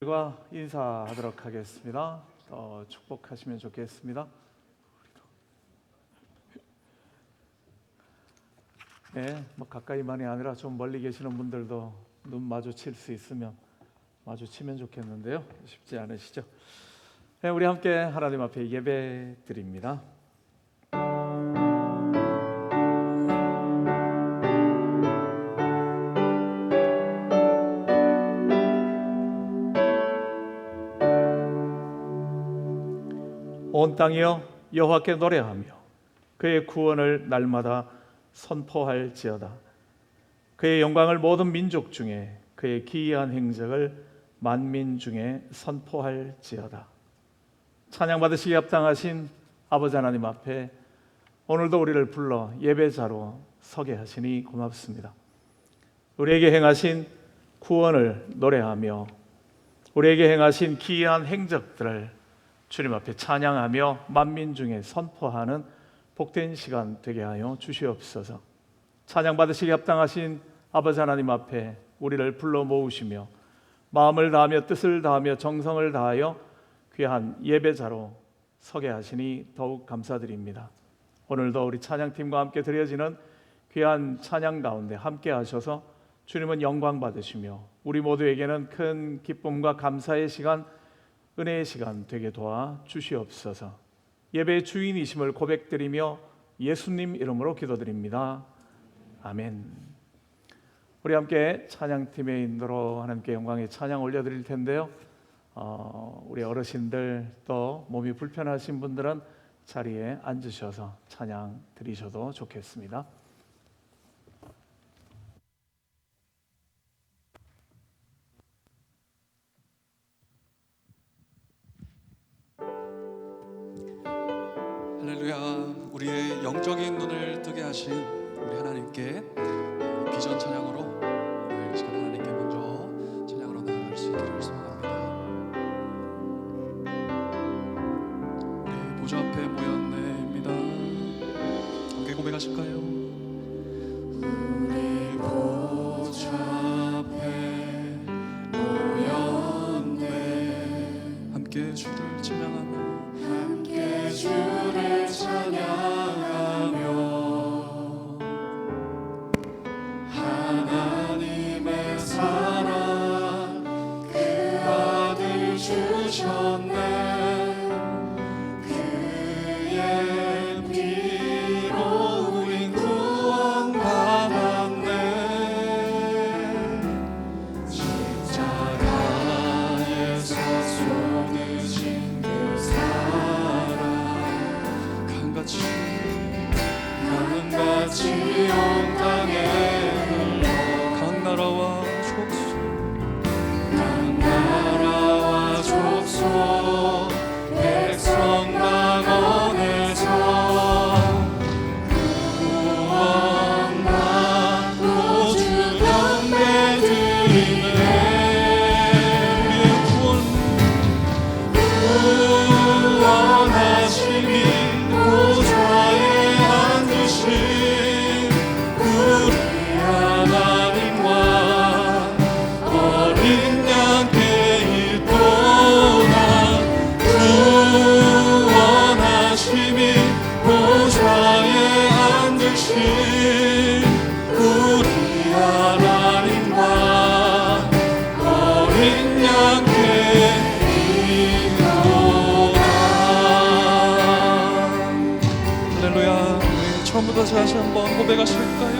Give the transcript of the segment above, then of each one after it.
과 인사하도록 하겠습니다. 축복하시면 좋겠습니다. 네, 가까이만이 아니라 좀 멀리 계시는 분들도 눈 마주칠 수 있으면 마주치면 좋겠는데요. 쉽지 않으시죠? 네, 우리 함께 하나님 앞에 예배 드립니다. 온 땅이여 여호와께 노래하며 그의 구원을 날마다 선포할지어다. 그의 영광을 모든 민족 중에, 그의 기이한 행적을 만민 중에 선포할지어다. 찬양받으시기 합당하신 아버지 하나님 앞에 오늘도 우리를 불러 예배자로 서게 하시니 고맙습니다. 우리에게 행하신 구원을 노래하며 우리에게 행하신 기이한 행적들을 주님 앞에 찬양하며 만민 중에 선포하는 복된 시간 되게 하여 주시옵소서. 찬양 받으시기 합당하신 아버지 하나님 앞에 우리를 불러 모으시며 마음을 다하며 뜻을 다하며 정성을 다하여 귀한 예배자로 서게 하시니 더욱 감사드립니다. 오늘도 우리 찬양팀과 함께 드려지는 귀한 찬양 가운데 함께 하셔서 주님은 영광 받으시며 우리 모두에게는 큰 기쁨과 감사의 시간, 은혜의 시간 되게 도와 주시옵소서. 예배의 주인이심을 고백드리며 예수님 이름으로 기도드립니다. 아멘. 우리 함께 찬양팀의 인도로 하나님께 영광의 찬양 올려드릴 텐데요. 우리 어르신들 또 몸이 불편하신 분들은 자리에 앉으셔서 찬양 드리셔도 좋겠습니다. 할렐루야. 우리의 영적인 눈을 뜨게 하신 우리 하나님께 비전 찬양으로 오늘 이 시간 하나님께 먼저 찬양으로 나아갈 수 있기를 소원합니다. 우리 보좌 앞에 모였네입니다. 함께 고백하실까요? 우리 보좌 앞에 모였네. 함께 주를 찬양하며 함께 주를 찬양하며 하나님의 사랑 그 아들 주셨네. 그의 피로 우린 구원받았네. 십자가에서 쏟으신 그 사랑 강같이 온 땅에 흘러 각 나라와 족속 백성 망원에서 구원받고 주 경배 드리네. 구원하심이 보좌에 앉으신 우리 하나님과 어린 양께 일도다. 구원하심이 보좌에 앉으신 우리 하나님과 어린 양께 할렐루야. 우리 처음부터 다시 한번 고백하실까요?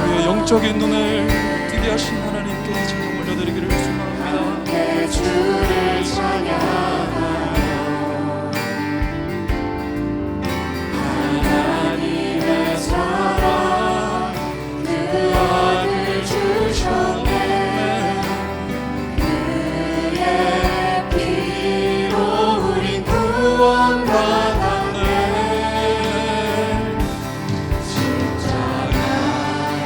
우리의 영적인 눈을 뜨게 하신 하나님께 찬양 올려드리기를 소망합니다. 주를 찬양하며 하나님의 사랑 그 아들 주셨네. 구원받았네.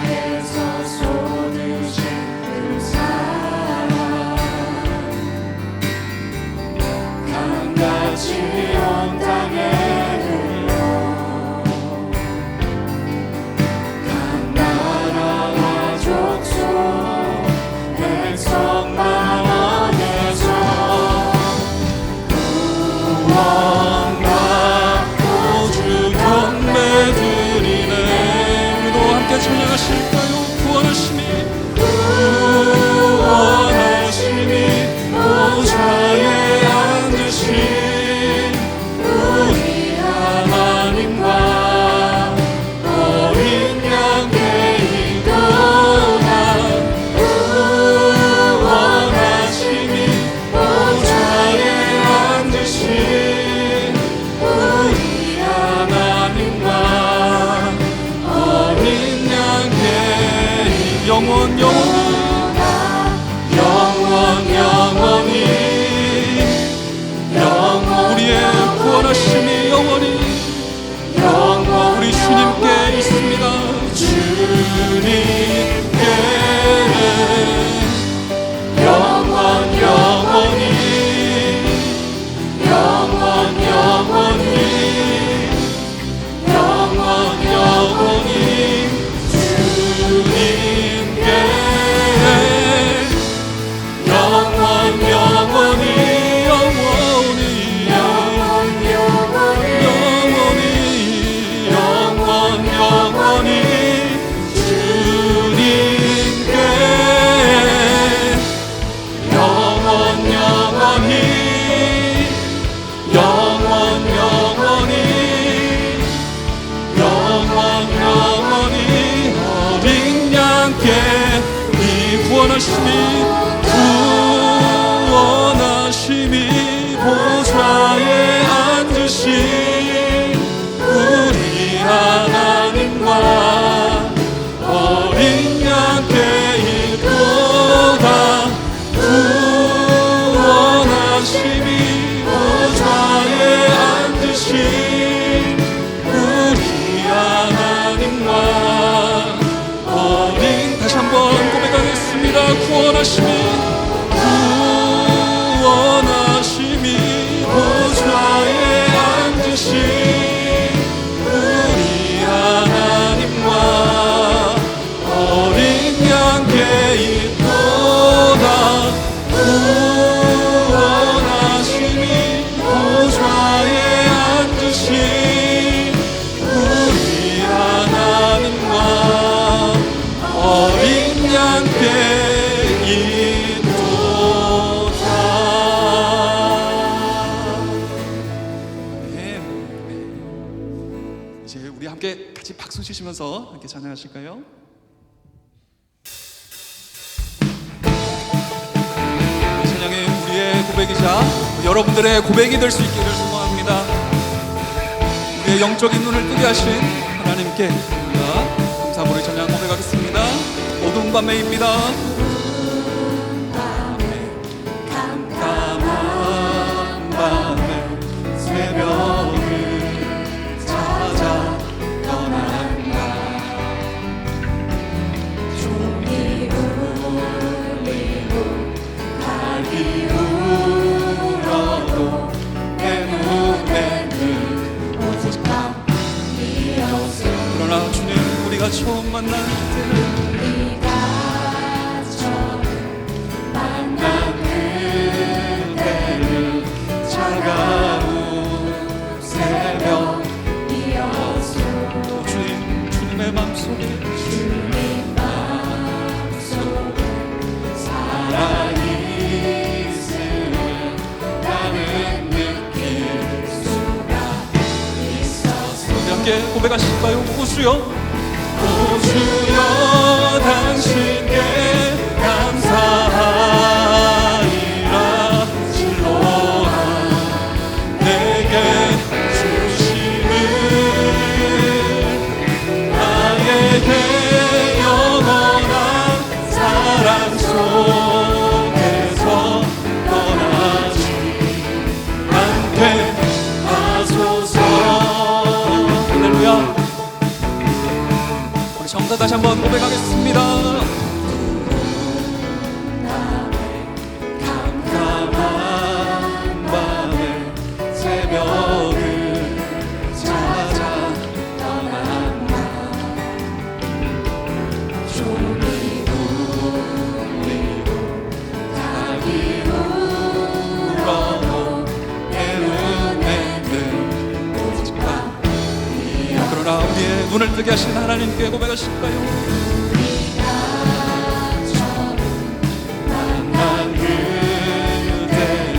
십자가에서 쏟으신 그 사랑 구원하심이 보좌에 앉으신 우리 하나님과 어린 양께 있도다. 구원하심이 보좌에 앉으신 우리 하나님과 어린, 다시 한번 고백하겠습니다. 구원하심이 보좌에 앉으신 우리 하나님과 어린 양께 있도다. 구원하심이 보좌에 앉으신 우리 하나님과 어린 양께 있도다. 네. 이제 우리 함께 같이 박수 치시면서 함께 찬양하실까요? 찬양이 우리의 고백이자 여러분들의 고백이 될 수 있기를 소망합니다. 우리의 영적인 눈을 뜨게 하신 하나님께 감사함으로 찬양 고백하겠습니다. 어두운 밤에입니다. 깜깜한 밤에 새벽을 찾아 떠난다. 종이 울리고 닭이 울어도 내 눈에는 오직 밤이었어. 그러나 주님, 우리가 처음 만날 때는 고백하실까요? 오주여, 오주여 당신께 감사하리라. 진로한 내게 주심을 나에게 영원한 사랑 속에서 떠나지 않게 하소서. 우리 전부 다 다시 한번 고백하겠습니다. 깜깜한 밤에 새벽을 찾아 떠난다. 종이 울리고 닭이 울어도 내 눈에는 오직 밤. 그러나 우리의 눈을 뜨게 하신 하나님께 고백하실까요? 우리가 처음 만난 그대는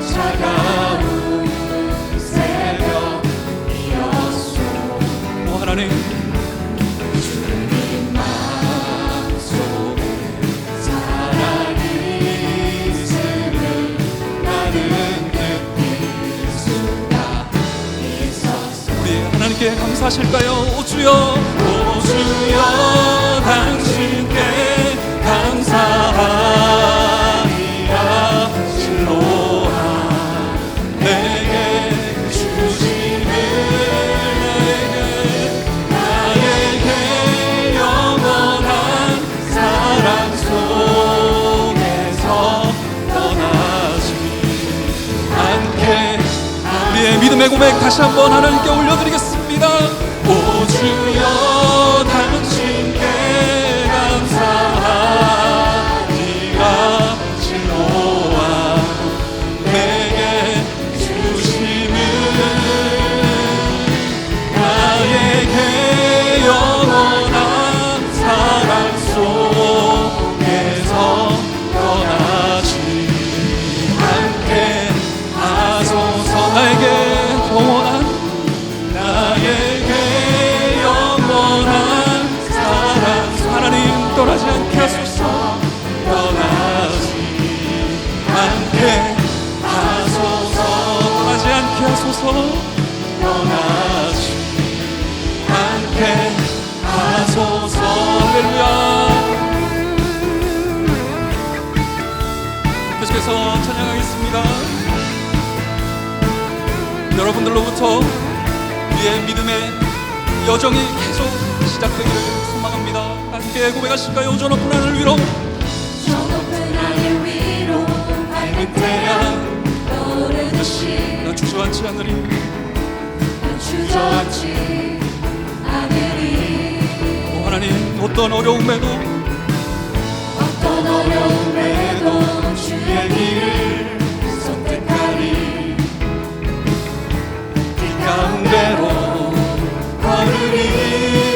차가운 새벽이었소. 오 하나님, 주님 마음속에 사랑이 있음을 나는 느낄 수가 있었어. 우리 하나님께 감사하실까요? 오주여, 오주여 당신께 감사하리라. 진로한 내게 주심을 나에게 영원한 사랑 속에서 떠나지 않게. 우리의 믿음의 고백 다시 한번 하나님께 올려드리겠습니다. 오주여 당신께 감사하리라. 진로한 내게 주심을 나에게 영원한 사랑 속에서 떠나지 않게 하소서. 나에게 영원한, 나에게 하소서. 떠나지 않게 하소서. 할렐루야. 계속해서 찬양하겠습니다. 여러분들로부터 우리의 믿음의 여정이 계속 시작되기를 소망합니다. 함께 고백하실까요? 저 높은 하늘 위로, 저 높은 하늘 위로 밝은 태양 떠오르듯이 난 주저앉지 않으리. 난 주저앉지 않으리. 오 하나님, 어떤 어려움에도 어떤 어려움에도 주의 길을 선택하리. 길 가운데로 걸으리.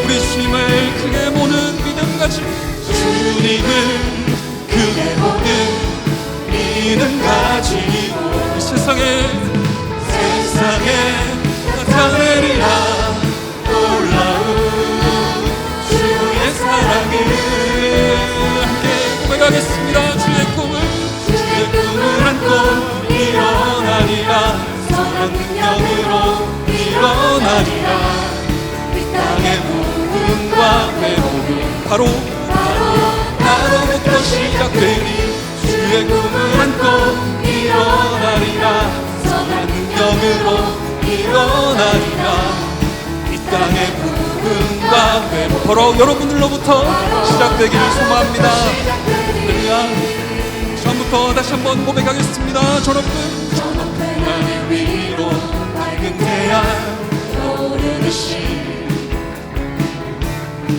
우리 주님을 크게 보는 믿음 가지고, 주님을 크게 보는 믿음 가지고 이 세상에 나타내리라. 놀라운 주의 사랑을 함께 고백하겠습니다. 주의 꿈을 안고 일어나리라. 선한 능력으로 일어나리라. 이 땅의 부흥과 회복은 바로 나로부터 시작되리. 주의 꿈을 안고 일어나리라. 선한 능력으로 일어나리라. 이 땅의 부흥과 회복 바로 여러분들로부터 시작되기를 소망합니다. 할렐루야. 처음부터 다시 한번 고백하겠습니다. 저 높은 하늘 위로 밝은 태양 떠오르듯이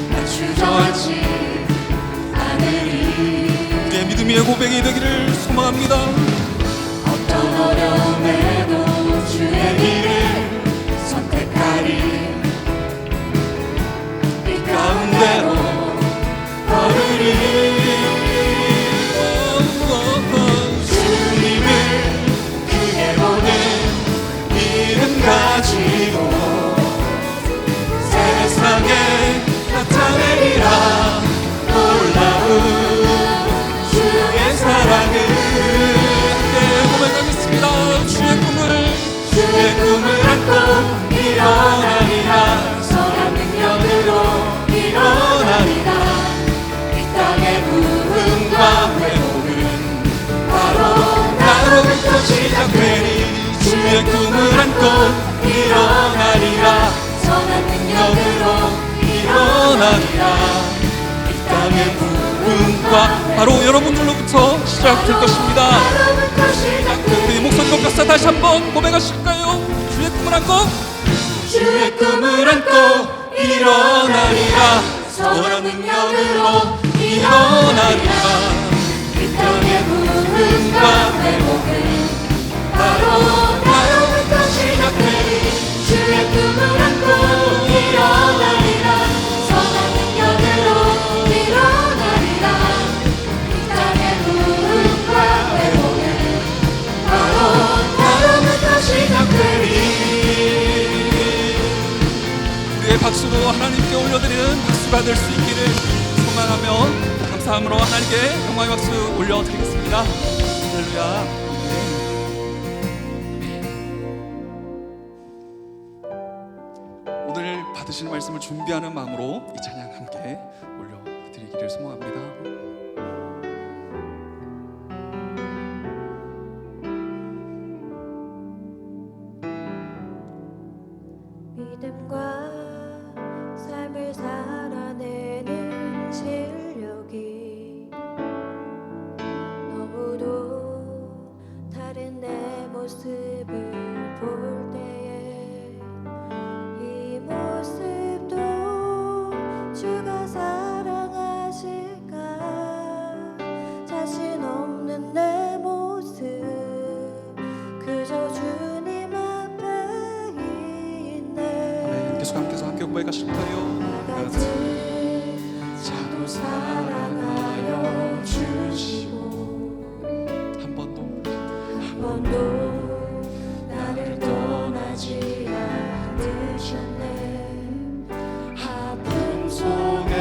나 주저앉지 않으리. 우리의 믿음 위의 고백이 되기를 소망합니다. 어떤 어려움에도 주의 길을 선택하리. 이 가운데로 걸으리. 주님을 크게 보는 믿음 가지고 세상에 나타내리라. 놀라운 주의 사랑을 함께 고백하겠습니다. 주의 꿈을 안고 일어나리라. 선한 능력으로 일어나리라. 이 땅의 부흥과 회복은 바로 나로부터 시작되리. 주의 꿈을 안고 일어나리라. 선한 능력으로 일어나리라. 이 땅의 부흥과 바로 여러분들로부터 시작될 것입니다. 나로부터 시작되리. 우리 목소리 높여서 다시 한번 고백하실까요? 주의 꿈을 안고 주의 꿈을 안고 일어나리라. 선한 능력으로 일어나리라. 이 땅의 부흥과 회복은 바로 나로부터 시작되리. 주의 꿈을 안고 일어나리라. 선한 능력으로 일어나리라. 이 땅의 부흥과 회복은 바로 나로부터 시작되리. 우리의 박수로 하나님께 올려드리는 박수가 될 수 있기를 소망하며 감사함으로 하나님께 영광의 박수 올려드리겠습니다. 할렐루야. 오늘 받으시는 말씀을 준비하는 마음으로 이 찬양 함께 올려드리기를 소망합니다. 믿음과 삶을 살아내는 실력이 너무도 다른 내 모습을 볼 때에 이 모습도 주가 사랑하실까. 자신 없는 내 모습 그저 주님 앞에 있네. 계속 함께 고백하실까요? 같이 자도 사랑하여 주시고 한 번도 한 번도 나를 떠나지 않으셨네. 아픔 속에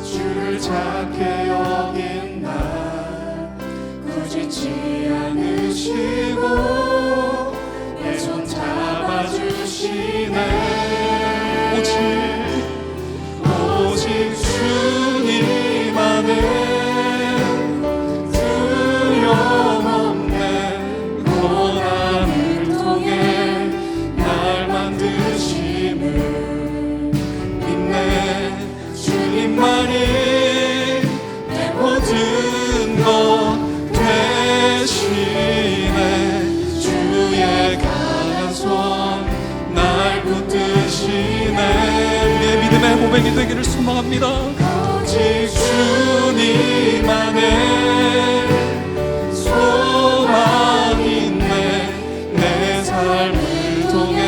주를 찾게 여긴 날 꾸짖지 않으시고 내 손 대신에 오직 주님 안에 두려움 없네. 고난을 통해 날 만드심을 믿네. 주님만이 내 모든 것 대신에 주의 강한 손 날 붙드시네. 우리의 믿음의 고백이 되기를 소망합니다. 오직 주님 안에 소망 있네. 내 삶을 통해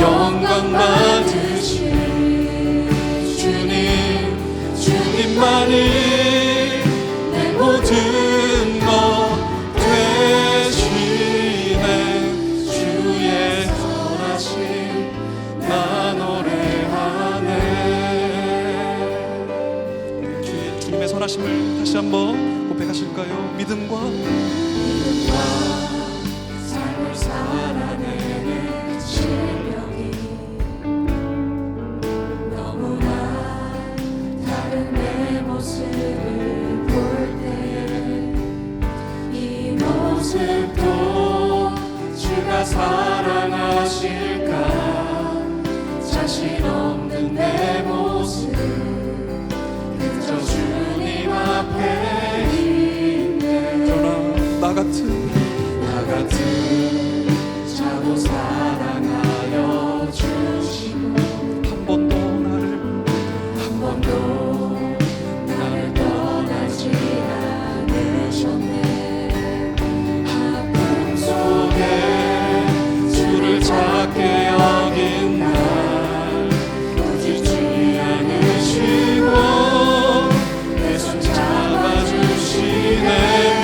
영광 받으시 주님만이 내 모든 것 대신에 주의 선하심 나 노래하네. 주님의 선하심을 다시 한번 고백하실까요? 믿음과 삶을 살아내는 실력이 너무나 다른 내 모습을 볼 때에 이 모습도 주가 사랑하실까. 자신 없는 내 모습 그저 주님 앞에 있네. 그러나 나 같은 자도 사랑하여 주시고 한 번도 나를 떠나지 않으셨네. 아픔 속에 주를 찾게 여긴 날 놓치지 않으시고 내 손 잡아주시네.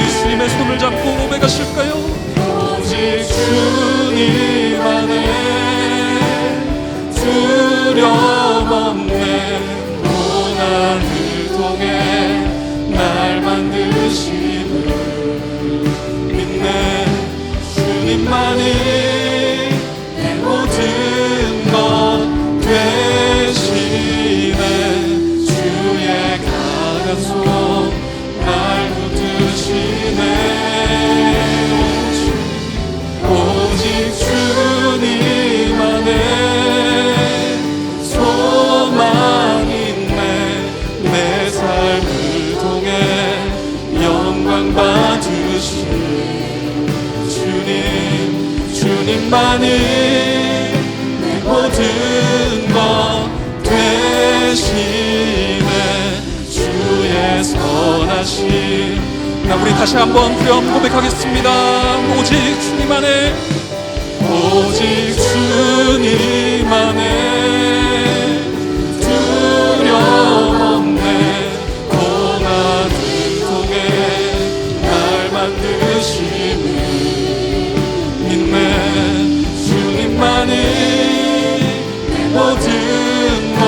예수님의 손을 잡고 고백하실까요? 오직 주님 안에 두려움 없네. 고난을 통해 날 만드심을 믿네. 주님만이 내 모든 것 되시네. 주의 강한 손 날 붙드시네. 오직 주님 안에 소망 있네. 내 삶을 통해 영광 받으신 주님만이 내 모든 것 되시네. 주의 선하심. 우리 다시 한번 후렴 고백하겠습니다. 오직 주님 안에 주님 안에 두려움 없네. 고난을 통해 날 만드심을 믿네. 주님만이 내 모든 것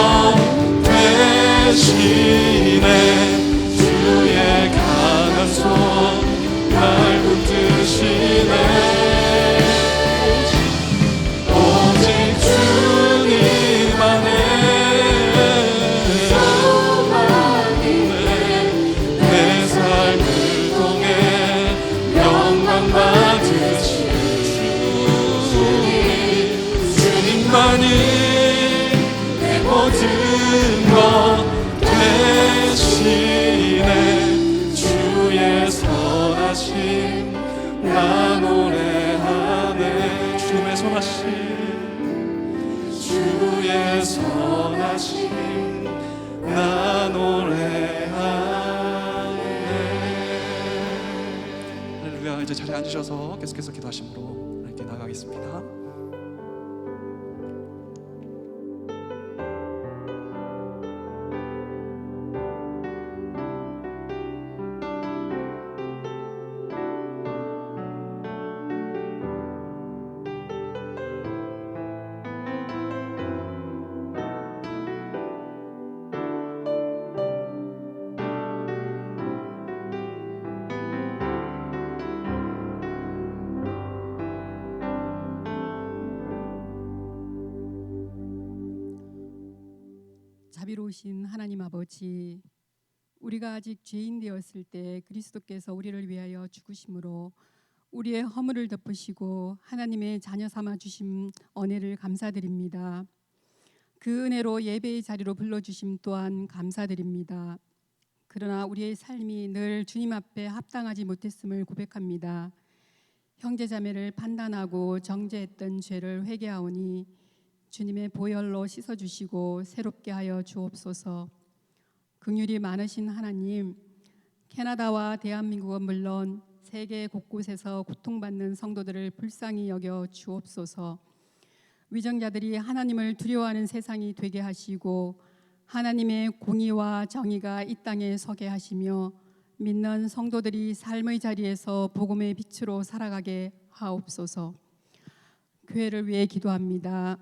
되시네. 주의 강한 손 날 붙드시네. 오직 주님 안에 소망 있네. 내 삶을 통해 영광 받으신 주님만이 내 모든 것 되시네. 주의 선하심 나 노래하네. 주님의 선하심 주의 선하심 나 노래하네. 할렐루야. 이제 자리에 앉으셔서 계속해서 기도하심으로 이렇게 나가겠습니다. 자비로우신 하나님 아버지, 우리가 아직 죄인 되었을 때 그리스도께서 우리를 위하여 죽으심으로 우리의 허물을 덮으시고 하나님의 자녀 삼아 주심 은혜를 감사드립니다. 그 은혜로 예배의 자리로 불러주심 또한 감사드립니다. 그러나 우리의 삶이 늘 주님 앞에 합당하지 못했음을 고백합니다. 형제자매를 판단하고 정죄했던 죄를 회개하오니 주님의 보혈로 씻어주시고 새롭게 하여 주옵소서. 긍휼이 많으신 하나님, 캐나다와 대한민국은 물론 세계 곳곳에서 고통받는 성도들을 불쌍히 여겨 주옵소서. 위정자들이 하나님을 두려워하는 세상이 되게 하시고 하나님의 공의와 정의가 이 땅에 서게 하시며 믿는 성도들이 삶의 자리에서 복음의 빛으로 살아가게 하옵소서. 교회를 위해 기도합니다.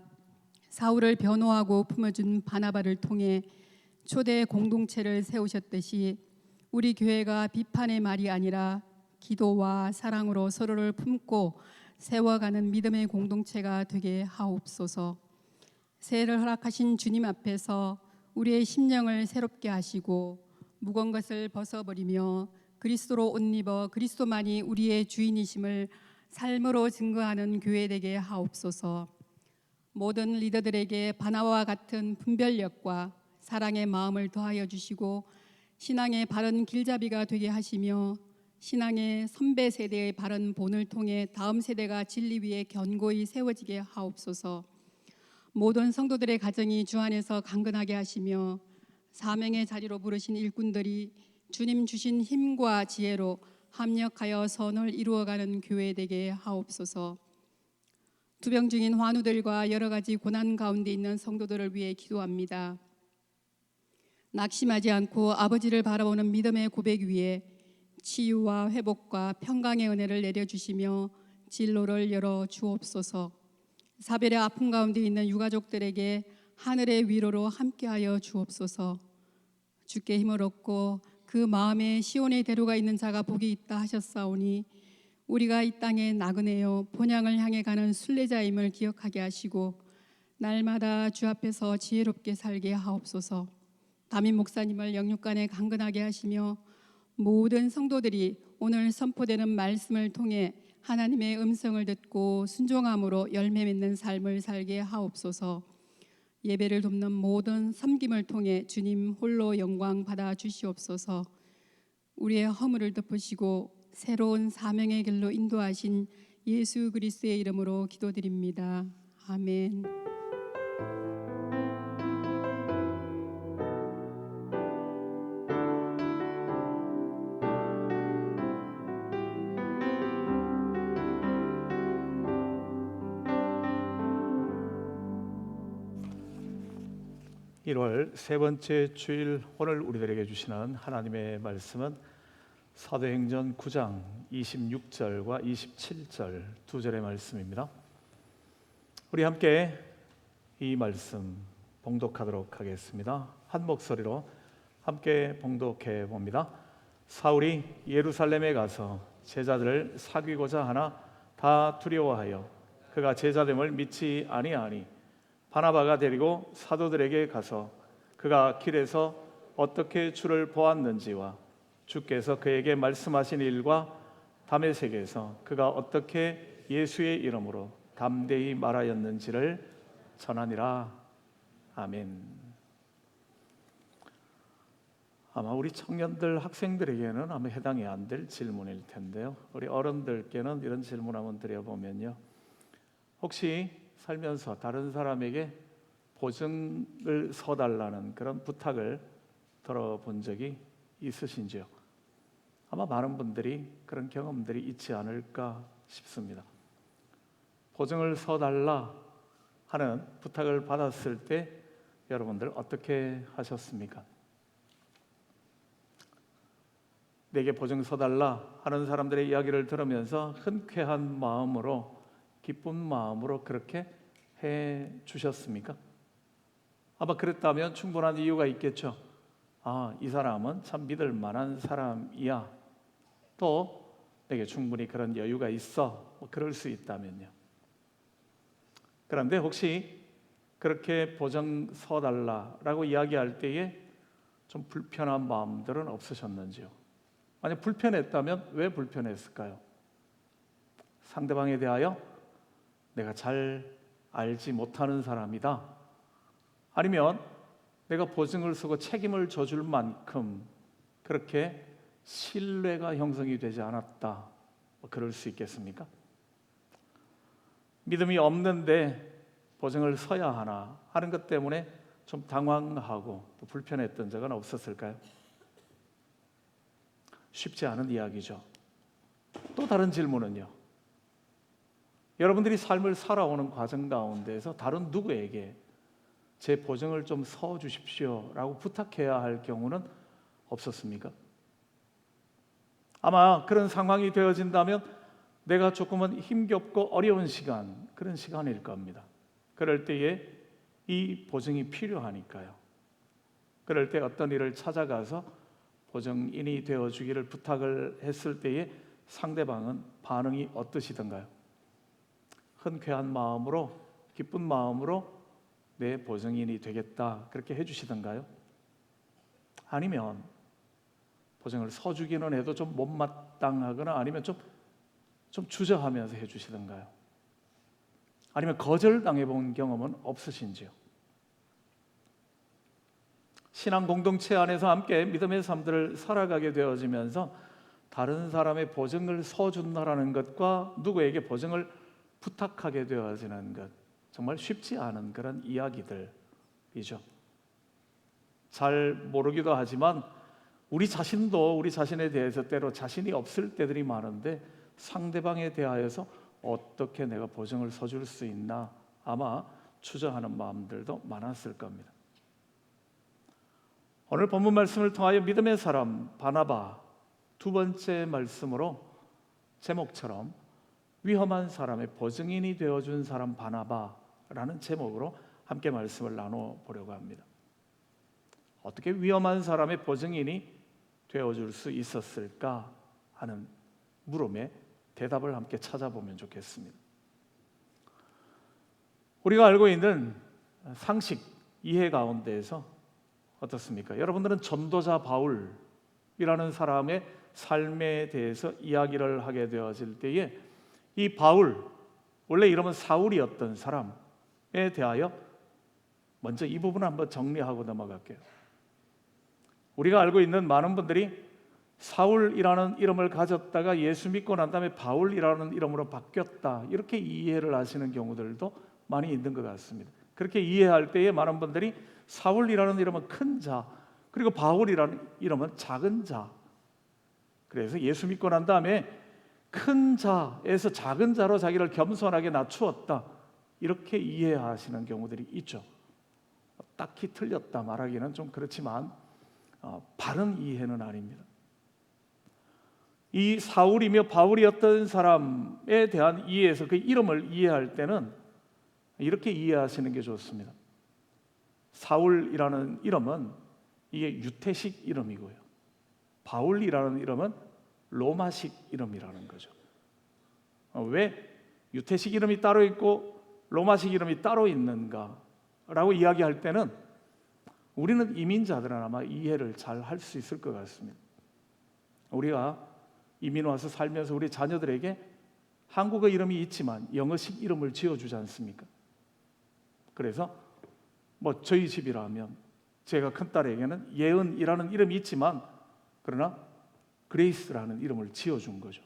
사울을 변호하고 품어준 바나바를 통해 초대 공동체를 세우셨듯이 우리 교회가 비판의 말이 아니라 기도와 사랑으로 서로를 품고 세워가는 믿음의 공동체가 되게 하옵소서. 새해를 허락하신 주님 앞에서 우리의 심령을 새롭게 하시고 무거운 것을 벗어버리며 그리스도로 옷 입어 그리스도만이 우리의 주인이심을 삶으로 증거하는 교회 되게 하옵소서. 모든 리더들에게 바나바와 같은 분별력과 사랑의 마음을 더하여 주시고 신앙의 바른 길잡이가 되게 하시며 신앙의 선배 세대의 바른 본을 통해 다음 세대가 진리 위에 견고히 세워지게 하옵소서. 모든 성도들의 가정이 주 안에서 강건하게 하시며 사명의 자리로 부르신 일꾼들이 주님 주신 힘과 지혜로 합력하여 선을 이루어가는 교회 되게 하옵소서. 투병 중인 환우들과 여러 가지 고난 가운데 있는 성도들을 위해 기도합니다. 낙심하지 않고 아버지를 바라보는 믿음의 고백 위에 치유와 회복과 평강의 은혜를 내려주시며 진로를 열어 주옵소서. 사별의 아픔 가운데 있는 유가족들에게 하늘의 위로로 함께하여 주옵소서. 주께 힘을 얻고 그 마음에 시온의 대로가 있는 자가 복이 있다 하셨사오니 우리가 이 땅에 나그네요 본향을 향해 가는 순례자임을 기억하게 하시고 날마다 주 앞에서 지혜롭게 살게 하옵소서. 담임 목사님을 영육간에 강건하게 하시며 모든 성도들이 오늘 선포되는 말씀을 통해 하나님의 음성을 듣고 순종함으로 열매 맺는 삶을 살게 하옵소서. 예배를 돕는 모든 섬김을 통해 주님 홀로 영광 받아 주시옵소서. 우리의 허물을 덮으시고 새로운 사명의 길로 인도하신 예수 그리스도의 이름으로 기도드립니다. 아멘. 1월 세 번째 주일 오늘 우리들에게 주시는 하나님의 말씀은 사도행전 9장 26절과 27절 두 절의 말씀입니다. 우리 함께 이 말씀 봉독하도록 하겠습니다. 한 목소리로 함께 봉독해 봅니다. 사울이 예루살렘에 가서 제자들을 사귀고자 하나 다 두려워하여 그가 제자됨을 믿지 아니하니 바나바가 데리고 사도들에게 가서 그가 길에서 어떻게 주를 보았는지와 주께서 그에게 말씀하신 일과 다메섹에서 그가 어떻게 예수의 이름으로 담대히 말하였는지를 전하니라. 아멘. 아마 우리 청년들, 학생들에게는 아마 해당이 안 될 질문일 텐데요. 우리 어른들께는 이런 질문 한번 드려보면요. 혹시 살면서 다른 사람에게 보증을 서달라는 그런 부탁을 들어본 적이 있으신지요? 아마 많은 분들이 그런 경험들이 있지 않을까 싶습니다. 보증을 서달라 하는 부탁을 받았을 때 여러분들 어떻게 하셨습니까? 내게 보증 서달라 하는 사람들의 이야기를 들으면서 흔쾌한 마음으로 기쁜 마음으로 그렇게 해 주셨습니까? 아마 그랬다면 충분한 이유가 있겠죠. 이 사람은 참 믿을 만한 사람이야. 또 내게 충분히 그런 여유가 있어. 그럴 수 있다면요. 그런데 혹시 그렇게 보증 서달라라고 이야기할 때에 좀 불편한 마음들은 없으셨는지요? 만약 불편했다면 왜 불편했을까요? 상대방에 대하여 내가 잘 알지 못하는 사람이다, 아니면 내가 보증을 서고 책임을 져줄 만큼 그렇게 신뢰가 형성이 되지 않았다, 그럴 수 있겠습니까? 믿음이 없는데 보증을 서야 하나 하는 것 때문에 좀 당황하고 또 불편했던 적은 없었을까요? 쉽지 않은 이야기죠. 또 다른 질문은요, 여러분들이 삶을 살아오는 과정 가운데서 다른 누구에게 제 보증을 좀 서주십시오 라고 부탁해야 할 경우는 없었습니까? 아마 그런 상황이 되어진다면 내가 조금은 힘겹고 어려운 시간, 그런 시간일 겁니다. 그럴 때에 이 보증이 필요하니까요. 그럴 때 어떤 일을 찾아가서 보증인이 되어주기를 부탁을 했을 때에 상대방은 반응이 어떠시던가요? 흔쾌한 마음으로, 기쁜 마음으로 내 보증인이 되겠다 그렇게 해주시던가요? 아니면 보증을 서주기는 해도 좀 못마땅하거나 아니면 좀 주저하면서 해주시던가요? 아니면 거절당해 본 경험은 없으신지요? 신앙 공동체 안에서 함께 믿음의 삶들을 살아가게 되어지면서 다른 사람의 보증을 서준다라는 것과 누구에게 보증을 부탁하게 되어지는 것, 정말 쉽지 않은 그런 이야기들이죠. 잘 모르기도 하지만 우리 자신도 우리 자신에 대해서 때로 자신이 없을 때들이 많은데 상대방에 대하여서 어떻게 내가 보증을 서줄 수 있나 아마 추정하는 마음들도 많았을 겁니다. 오늘 본문 말씀을 통하여 믿음의 사람 바나바, 두 번째 말씀으로 제목처럼 위험한 사람의 보증인이 되어준 사람 바나바라는 제목으로 함께 말씀을 나눠보려고 합니다. 어떻게 위험한 사람의 보증인이 되어줄 수 있었을까 하는 물음에 대답을 함께 찾아보면 좋겠습니다. 우리가 알고 있는 상식, 이해 가운데에서 어떻습니까? 여러분들은 전도자 바울이라는 사람의 삶에 대해서 이야기를 하게 되어질 때에 이 바울, 원래 이름은 사울이었던 사람에 대하여 먼저 이 부분을 한번 정리하고 넘어갈게요. 우리가 알고 있는 많은 분들이 사울이라는 이름을 가졌다가 예수 믿고 난 다음에 바울이라는 이름으로 바뀌었다, 이렇게 이해를 하시는 경우들도 많이 있는 것 같습니다. 그렇게 이해할 때에 많은 분들이 사울이라는 이름은 큰 자, 그리고 바울이라는 이름은 작은 자, 그래서 예수 믿고 난 다음에 큰 자에서 작은 자로 자기를 겸손하게 낮추었다, 이렇게 이해하시는 경우들이 있죠. 딱히 틀렸다 말하기는 좀 그렇지만 바른 이해는 아닙니다. 이 사울이며 바울이었던 사람에 대한 이해에서 그 이름을 이해할 때는 이렇게 이해하시는 게 좋습니다. 사울이라는 이름은 이게 유태식 이름이고요, 바울이라는 이름은 로마식 이름이라는 거죠. 왜 유태식 이름이 따로 있고 로마식 이름이 따로 있는가 라고 이야기할 때는 우리는 이민자들은 아마 이해를 잘 할 수 있을 것 같습니다. 우리가 이민 와서 살면서 우리 자녀들에게 한국어 이름이 있지만 영어식 이름을 지어주지 않습니까? 그래서 저희 집이라면 제가 큰딸에게는 예은이라는 이름이 있지만 그러나 그레이스라는 이름을 지어준 거죠.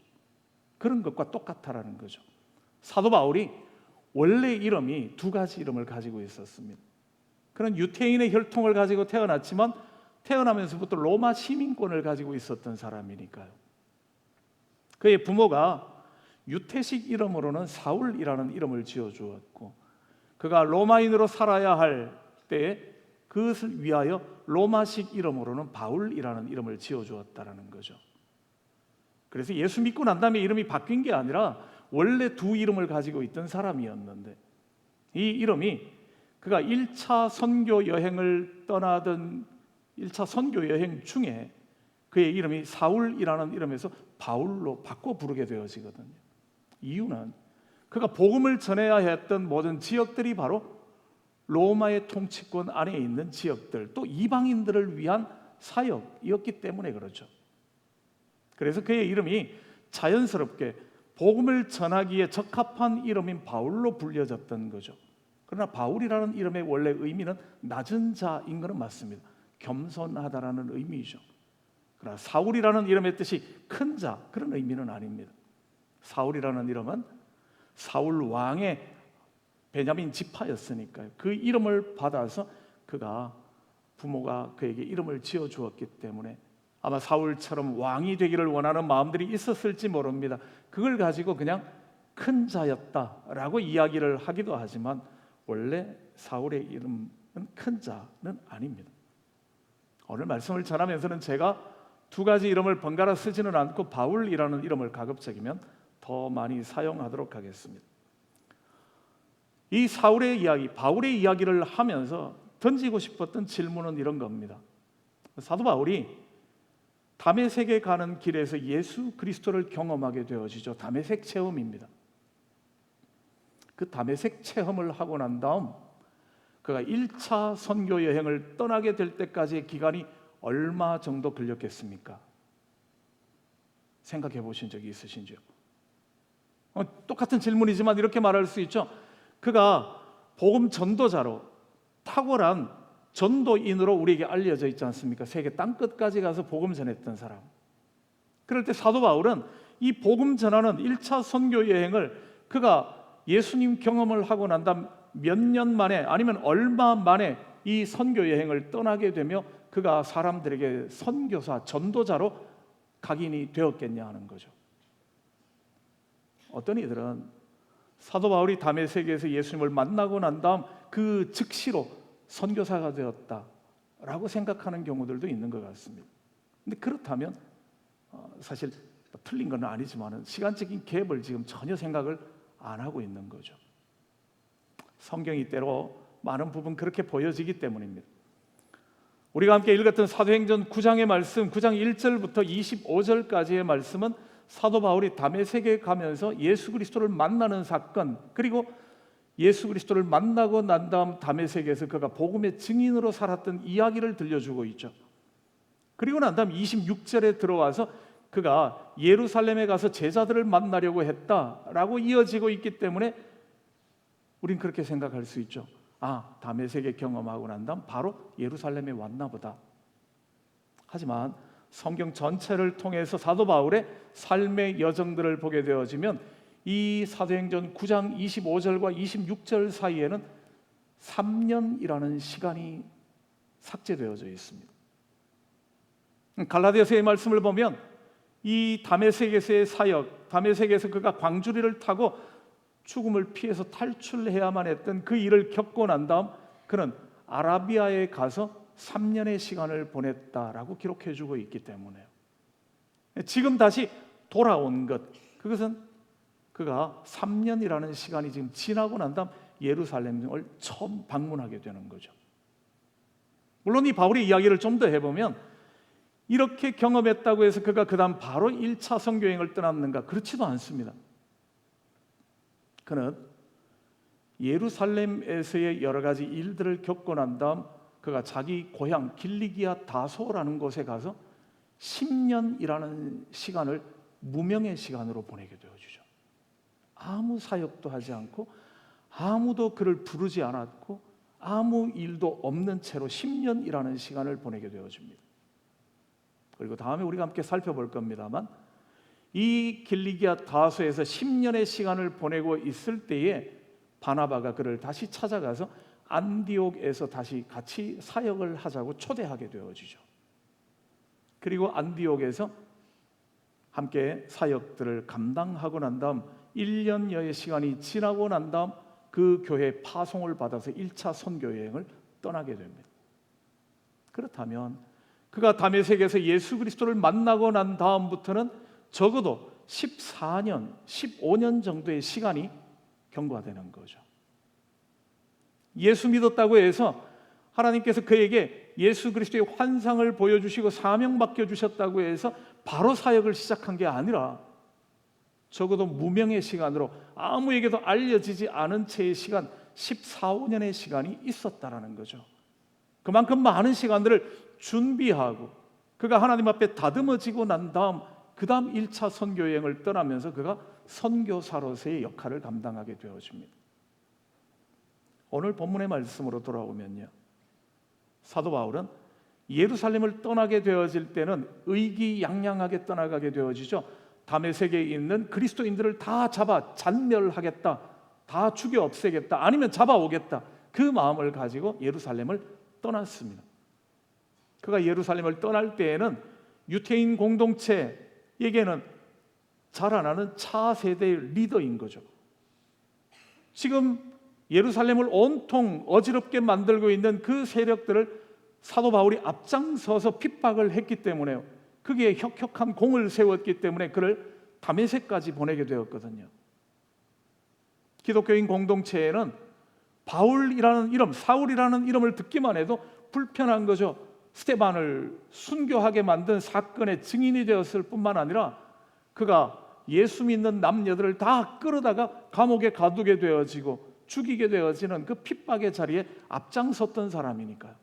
그런 것과 똑같다라는 거죠. 사도 바울이 원래 이름이 두 가지 이름을 가지고 있었습니다. 그런 유태인의 혈통을 가지고 태어났지만 태어나면서부터 로마 시민권을 가지고 있었던 사람이니까요. 그의 부모가 유태식 이름으로는 사울이라는 이름을 지어주었고, 그가 로마인으로 살아야 할 때에 그것을 위하여 로마식 이름으로는 바울이라는 이름을 지어주었다는 거죠. 그래서 예수 믿고 난 다음에 이름이 바뀐 게 아니라 원래 두 이름을 가지고 있던 사람이었는데, 이 이름이 그가 1차 선교 여행을 떠나던 1차 선교 여행 중에 그의 이름이 사울이라는 이름에서 바울로 바꿔 부르게 되어지거든요. 이유는 그가 복음을 전해야 했던 모든 지역들이 바로 로마의 통치권 안에 있는 지역들, 또 이방인들을 위한 사역이었기 때문에 그렇죠. 그래서 그의 이름이 자연스럽게 복음을 전하기에 적합한 이름인 바울로 불려졌던 거죠. 그러나 바울이라는 이름의 원래 의미는 낮은 자인 것은 맞습니다. 겸손하다라는 의미이죠. 그러나 사울이라는 이름의 뜻이 큰 자, 그런 의미는 아닙니다. 사울이라는 이름은 사울 왕의 베냐민 지파였으니까요. 그 이름을 받아서 그가 부모가 그에게 이름을 지어 주었기 때문에 아마 사울처럼 왕이 되기를 원하는 마음들이 있었을지 모릅니다. 그걸 가지고 그냥 큰 자였다라고 이야기를 하기도 하지만 원래 사울의 이름은 큰 자는 아닙니다. 오늘 말씀을 전하면서는 제가 두 가지 이름을 번갈아 쓰지는 않고 바울이라는 이름을 가급적이면 더 많이 사용하도록 하겠습니다. 이 사울의 이야기, 바울의 이야기를 하면서 던지고 싶었던 질문은 이런 겁니다. 사도 바울이 다메섹에 가는 길에서 예수 그리스도를 경험하게 되어지죠. 다메섹 체험입니다. 그 다메섹 체험을 하고 난 다음 그가 1차 선교 여행을 떠나게 될 때까지의 기간이 얼마 정도 걸렸겠습니까? 생각해 보신 적이 있으신지요? 똑같은 질문이지만 이렇게 말할 수 있죠. 그가 복음 전도자로 탁월한 전도인으로 우리에게 알려져 있지 않습니까? 세계 땅끝까지 가서 복음 전했던 사람. 그럴 때 사도 바울은 이 복음 전하는 1차 선교 여행을 그가 예수님 경험을 하고 난 다음 몇 년 만에 아니면 얼마 만에 이 선교 여행을 떠나게 되며 그가 사람들에게 선교사, 전도자로 각인이 되었겠냐 하는 거죠. 어떤 이들은 사도 바울이 다메섹에서 예수님을 만나고 난 다음 그 즉시로 선교사가 되었다라고 생각하는 경우들도 있는 것 같습니다. 근데 그렇다면 사실 틀린 건 아니지만 시간적인 갭을 지금 전혀 생각을 안 하고 있는 거죠. 성경이 때로 많은 부분 그렇게 보여지기 때문입니다. 우리가 함께 읽었던 사도행전 9장의 말씀, 9장 1절부터 25절까지의 말씀은 사도 바울이 다메섹에 가면서 예수 그리스도를 만나는 사건, 그리고 예수 그리스도를 만나고 난 다음 다메섹에서 그가 복음의 증인으로 살았던 이야기를 들려주고 있죠. 그리고 난 다음 26절에 들어와서 그가 예루살렘에 가서 제자들을 만나려고 했다라고 이어지고 있기 때문에 우린 그렇게 생각할 수 있죠. 아, 다메섹에 경험하고 난 다음 바로 예루살렘에 왔나 보다. 하지만 성경 전체를 통해서 사도 바울의 삶의 여정들을 보게 되어지면 이 사도행전 9장 25절과 26절 사이에는 3년이라는 시간이 삭제되어져 있습니다. 갈라디아서의 말씀을 보면 이 다메섹에서의 사역, 다메섹에서 그가 광주리를 타고 죽음을 피해서 탈출해야만 했던 그 일을 겪고 난 다음 그는 아라비아에 가서 3년의 시간을 보냈다라고 기록해주고 있기 때문에요. 지금 다시 돌아온 것, 그것은 그가 3년이라는 시간이 지금 지나고 난 다음 예루살렘을 처음 방문하게 되는 거죠. 물론 이 바울의 이야기를 좀 더 해보면 이렇게 경험했다고 해서 그가 그 다음 바로 1차 선교여행을 떠났는가? 그렇지도 않습니다. 그는 예루살렘에서의 여러 가지 일들을 겪고 난 다음 그가 자기 고향 길리기아 다소라는 곳에 가서 10년이라는 시간을 무명의 시간으로 보내게 되어주죠. 아무 사역도 하지 않고 아무도 그를 부르지 않았고 아무 일도 없는 채로 10년이라는 시간을 보내게 되어집니다. 그리고 다음에 우리가 함께 살펴볼 겁니다만 이 길리기아 다소에서 10년의 시간을 보내고 있을 때에 바나바가 그를 다시 찾아가서 안디옥에서 다시 같이 사역을 하자고 초대하게 되어지죠. 그리고 안디옥에서 함께 사역들을 감당하고 난 다음 1년여의 시간이 지나고 난 다음 그 교회에 파송을 받아서 1차 선교여행을 떠나게 됩니다. 그렇다면 그가 다메섹에서 예수 그리스도를 만나고 난 다음부터는 적어도 14년, 15년 정도의 시간이 경과되는 거죠. 예수 믿었다고 해서 하나님께서 그에게 예수 그리스도의 환상을 보여주시고 사명 맡겨주셨다고 해서 바로 사역을 시작한 게 아니라 적어도 무명의 시간으로 아무에게도 알려지지 않은 채의 시간 14, 15년의 시간이 있었다라는 거죠. 그만큼 많은 시간들을 준비하고 그가 하나님 앞에 다듬어지고 난 다음 그 다음 1차 선교 여행을 떠나면서 그가 선교사로서의 역할을 감당하게 되어집니다. 오늘 본문의 말씀으로 돌아오면요, 사도 바울은 예루살렘을 떠나게 되어질 때는 의기양양하게 떠나가게 되어지죠. 다메섹에 있는 그리스도인들을 다 잡아 잔멸하겠다, 다 죽여 없애겠다, 아니면 잡아오겠다, 그 마음을 가지고 예루살렘을 떠났습니다. 그가 예루살렘을 떠날 때에는 유태인 공동체에게는 자라나는 차세대의 리더인 거죠. 지금 예루살렘을 온통 어지럽게 만들고 있는 그 세력들을 사도 바울이 앞장서서 핍박을 했기 때문에요, 그게 혁혁한 공을 세웠기 때문에 그를 다메섹까지 보내게 되었거든요. 기독교인 공동체에는 바울이라는 이름, 사울이라는 이름을 듣기만 해도 불편한 거죠. 스데반을 순교하게 만든 사건의 증인이 되었을 뿐만 아니라 그가 예수 믿는 남녀들을 다 끌어다가 감옥에 가두게 되어지고 죽이게 되어지는 그 핍박의 자리에 앞장섰던 사람이니까요.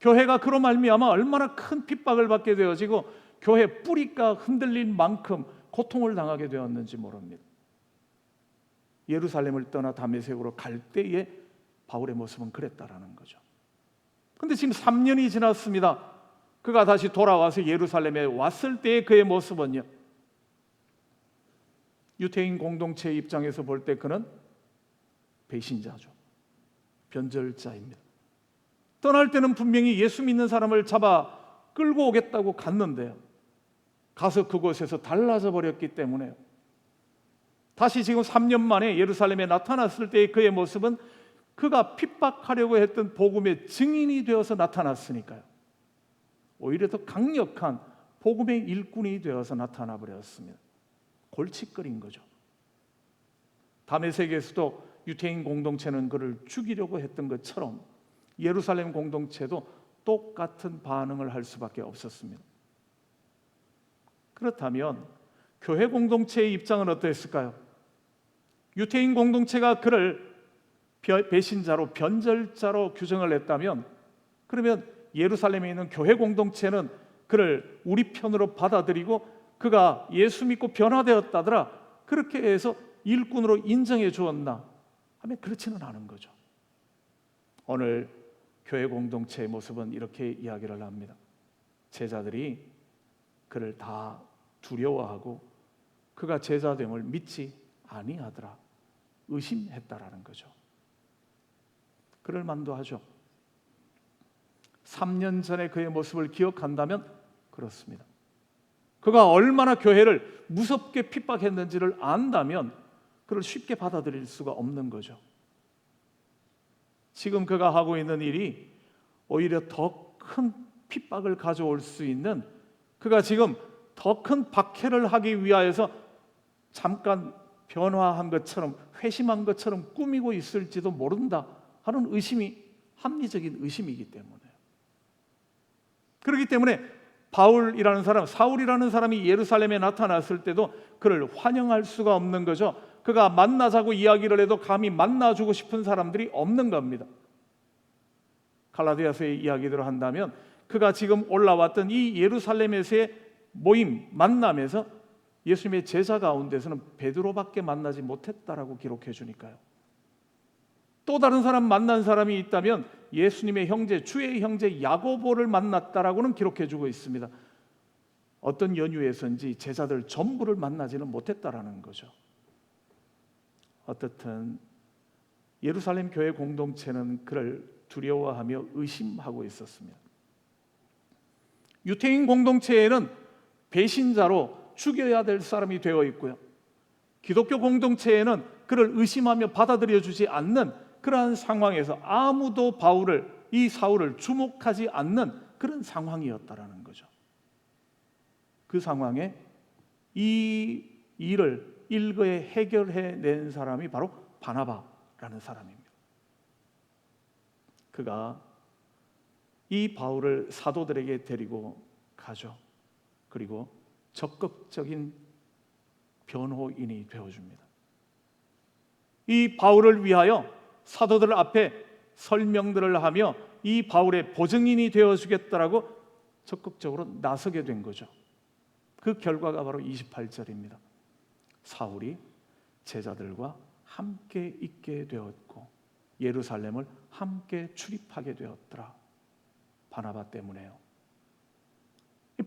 교회가 그로 말미암아 얼마나 큰 핍박을 받게 되어지고 교회 뿌리가 흔들린 만큼 고통을 당하게 되었는지 모릅니다. 예루살렘을 떠나 다메섹으로 갈 때에 바울의 모습은 그랬다라는 거죠. 그런데 지금 3년이 지났습니다. 그가 다시 돌아와서 예루살렘에 왔을 때의 그의 모습은요, 유태인 공동체의 입장에서 볼 때 그는 배신자죠. 변절자입니다. 떠날 때는 분명히 예수 믿는 사람을 잡아 끌고 오겠다고 갔는데요, 가서 그곳에서 달라져 버렸기 때문에 다시 지금 3년 만에 예루살렘에 나타났을 때의 그의 모습은 그가 핍박하려고 했던 복음의 증인이 되어서 나타났으니까요, 오히려 더 강력한 복음의 일꾼이 되어서 나타나 버렸습니다. 골칫거린 거죠. 다메섹에서도 유태인 공동체는 그를 죽이려고 했던 것처럼 예루살렘 공동체도 똑같은 반응을 할 수밖에 없었습니다. 그렇다면 교회 공동체의 입장은 어떠했을까요? 유태인 공동체가 그를 배신자로, 변절자로 규정을 했다면, 그러면 예루살렘에 있는 교회 공동체는 그를 우리 편으로 받아들이고 그가 예수 믿고 변화되었다더라, 그렇게 해서 일꾼으로 인정해 주었나 하면 그렇지는 않은 거죠. 오늘 교회 공동체의 모습은 이렇게 이야기를 합니다. 제자들이 그를 다 두려워하고 그가 제자됨을 믿지 아니하더라, 의심했다라는 거죠. 그럴 만도 하죠. 3년 전에 그의 모습을 기억한다면 그렇습니다. 그가 얼마나 교회를 무섭게 핍박했는지를 안다면 그를 쉽게 받아들일 수가 없는 거죠. 지금 그가 하고 있는 일이 오히려 더 큰 핍박을 가져올 수 있는, 그가 지금 더 큰 박해를 하기 위하여서 잠깐 변화한 것처럼, 회심한 것처럼 꾸미고 있을지도 모른다 하는 의심이 합리적인 의심이기 때문에요. 그렇기 때문에 바울이라는 사람, 사울이라는 사람이 예루살렘에 나타났을 때도 그를 환영할 수가 없는 거죠. 그가 만나자고 이야기를 해도 감히 만나주고 싶은 사람들이 없는 겁니다. 갈라디아서의 이야기대로 한다면 그가 지금 올라왔던 이 예루살렘에서의 모임, 만남에서 예수님의 제자 가운데서는 베드로밖에 만나지 못했다라고 기록해 주니까요. 또 다른 사람 만난 사람이 있다면 예수님의 형제, 주의 형제 야고보를 만났다라고는 기록해 주고 있습니다. 어떤 연유에서인지 제자들 전부를 만나지는 못했다라는 거죠. 어떻든 예루살렘 교회 공동체는 그를 두려워하며 의심하고 있었습니다. 유태인 공동체에는 배신자로 죽여야 될 사람이 되어 있고요, 기독교 공동체에는 그를 의심하며 받아들여 주지 않는 그러한 상황에서 아무도 바울을, 이 사울을 주목하지 않는 그런 상황이었다라는 거죠. 그 상황에 이 일을 일거에 해결해낸 사람이 바로 바나바라는 사람입니다. 그가 이 바울을 사도들에게 데리고 가죠. 그리고 적극적인 변호인이 되어줍니다. 이 바울을 위하여 사도들 앞에 설명들을 하며 이 바울의 보증인이 되어주겠다라고 적극적으로 나서게 된 거죠. 그 결과가 바로 28절입니다. 사울이 제자들과 함께 있게 되었고 예루살렘을 함께 출입하게 되었더라. 바나바 때문에요.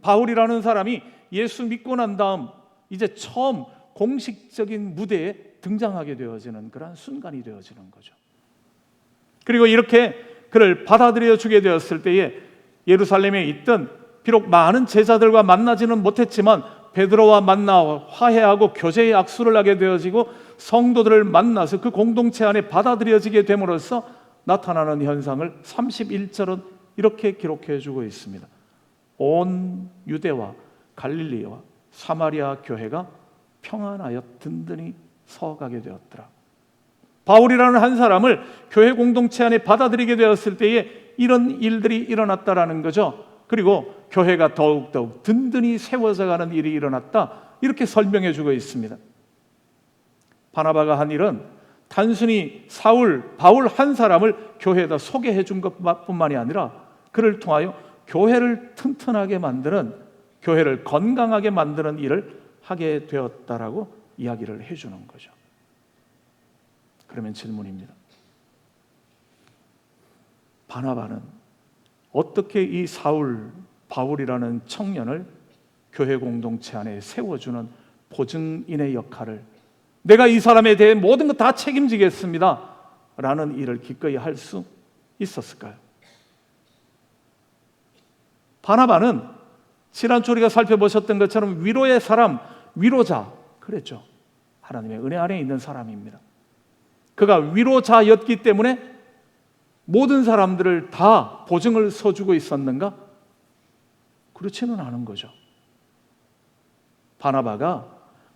바울이라는 사람이 예수 믿고 난 다음 이제 처음 공식적인 무대에 등장하게 되어지는 그런 순간이 되어지는 거죠. 그리고 이렇게 그를 받아들여 주게 되었을 때에 예루살렘에 있던 비록 많은 제자들과 만나지는 못했지만 베드로와 만나 화해하고 교제의 악수를 하게 되어지고 성도들을 만나서 그 공동체 안에 받아들여지게 됨으로써 나타나는 현상을 31절은 이렇게 기록해 주고 있습니다. 온 유대와 갈릴리와 사마리아 교회가 평안하여 든든히 서가게 되었더라. 바울이라는 한 사람을 교회 공동체 안에 받아들이게 되었을 때에 이런 일들이 일어났다라는 거죠. 그리고 교회가 더욱더욱 든든히 세워져 가는 일이 일어났다, 이렇게 설명해 주고 있습니다. 바나바가 한 일은 단순히 바울 한 사람을 교회에다 소개해 준 것뿐만이 아니라 그를 통하여 교회를 튼튼하게 만드는, 교회를 건강하게 만드는 일을 하게 되었다라고 이야기를 해주는 거죠. 그러면 질문입니다. 바나바는 어떻게 이 바울이라는 청년을 교회 공동체 안에 세워주는 보증인의 역할을, 내가 이 사람에 대해 모든 것 다 책임지겠습니다 라는 일을 기꺼이 할 수 있었을까요? 바나바는 지난주 우리가 살펴보셨던 것처럼 위로의 사람, 위로자 그랬죠. 하나님의 은혜 안에 있는 사람입니다. 그가 위로자였기 때문에 모든 사람들을 다 보증을 서주고 있었는가? 그렇지는 않은 거죠. 바나바가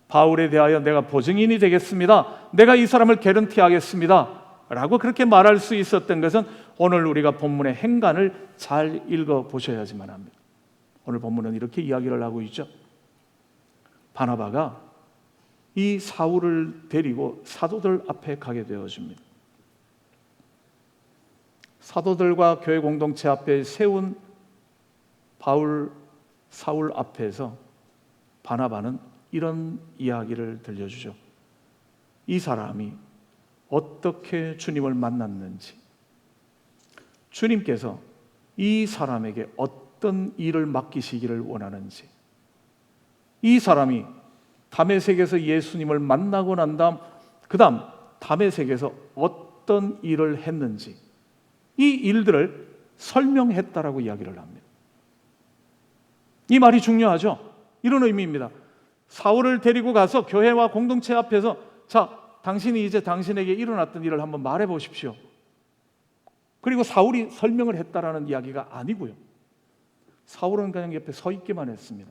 바울에 대하여 내가 보증인이 되겠습니다, 내가 이 사람을 개런티하겠습니다 라고 그렇게 말할 수 있었던 것은 오늘 우리가 본문의 행간을 잘 읽어보셔야지만 합니다. 오늘 본문은 이렇게 이야기를 하고 있죠. 바나바가 이 사울을 데리고 사도들 앞에 가게 되어집니다. 사도들과 교회 공동체 앞에 세운 사울 앞에서 바나바는 이런 이야기를 들려주죠. 이 사람이 어떻게 주님을 만났는지, 주님께서 이 사람에게 어떤 일을 맡기시기를 원하는지, 이 사람이 다메섹에서 예수님을 만나고 난 다음 그 다음 다메섹에서 어떤 일을 했는지, 이 일들을 설명했다라고 이야기를 합니다. 이 말이 중요하죠. 이런 의미입니다. 사울을 데리고 가서 교회와 공동체 앞에서 자, 당신이 이제 당신에게 일어났던 일을 한번 말해 보십시오. 그리고 사울이 설명을 했다라는 이야기가 아니고요. 사울은 그냥 옆에 서 있기만 했습니다.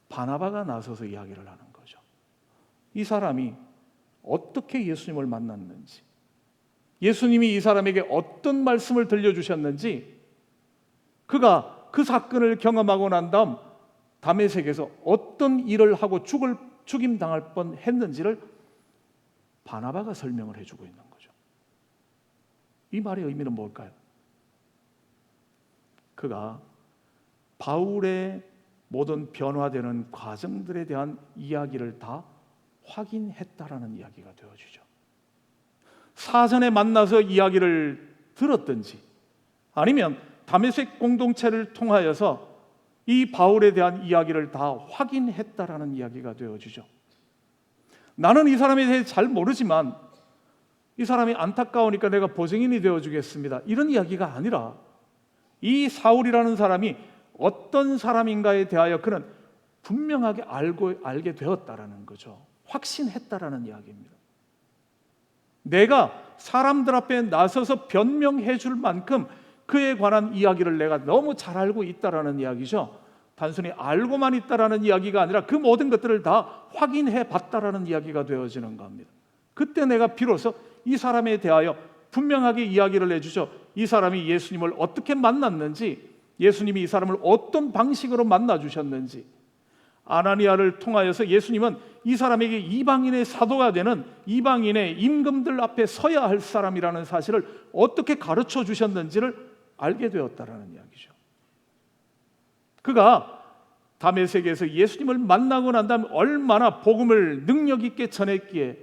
바나바가 나서서 이야기를 하는 거죠. 이 사람이 어떻게 예수님을 만났는지, 예수님이 이 사람에게 어떤 말씀을 들려주셨는지, 그가 그 사건을 경험하고 난 다음 다메섹에서 어떤 일을 하고 죽임당할 뻔했는지를 바나바가 설명을 해주고 있는 거죠. 이 말의 의미는 뭘까요? 그가 바울의 모든 변화되는 과정들에 대한 이야기를 다 확인했다라는 이야기가 되어지죠. 사전에 만나서 이야기를 들었든지 아니면 다메섹 공동체를 통하여서 이 바울에 대한 이야기를 다 확인했다라는 이야기가 되어지죠. 나는 이 사람에 대해 잘 모르지만 이 사람이 안타까우니까 내가 보증인이 되어주겠습니다, 이런 이야기가 아니라 이 사울이라는 사람이 어떤 사람인가에 대하여 그는 분명하게 알게 되었다라는 거죠. 확신했다라는 이야기입니다. 내가 사람들 앞에 나서서 변명해 줄 만큼 그에 관한 이야기를 내가 너무 잘 알고 있다라는 이야기죠. 단순히 알고만 있다라는 이야기가 아니라 그 모든 것들을 다 확인해 봤다라는 이야기가 되어지는 겁니다. 그때 내가 비로소 이 사람에 대하여 분명하게 이야기를 해주죠. 이 사람이 예수님을 어떻게 만났는지, 예수님이 이 사람을 어떤 방식으로 만나 주셨는지, 아나니아를 통하여서 예수님은 이 사람에게 이방인의 사도가 되는 이방인의 임금들 앞에 서야 할 사람이라는 사실을 어떻게 가르쳐 주셨는지를 알게 되었다라는 이야기죠. 그가 다메섹에서 예수님을 만나고 난 다음에 얼마나 복음을 능력 있게 전했기에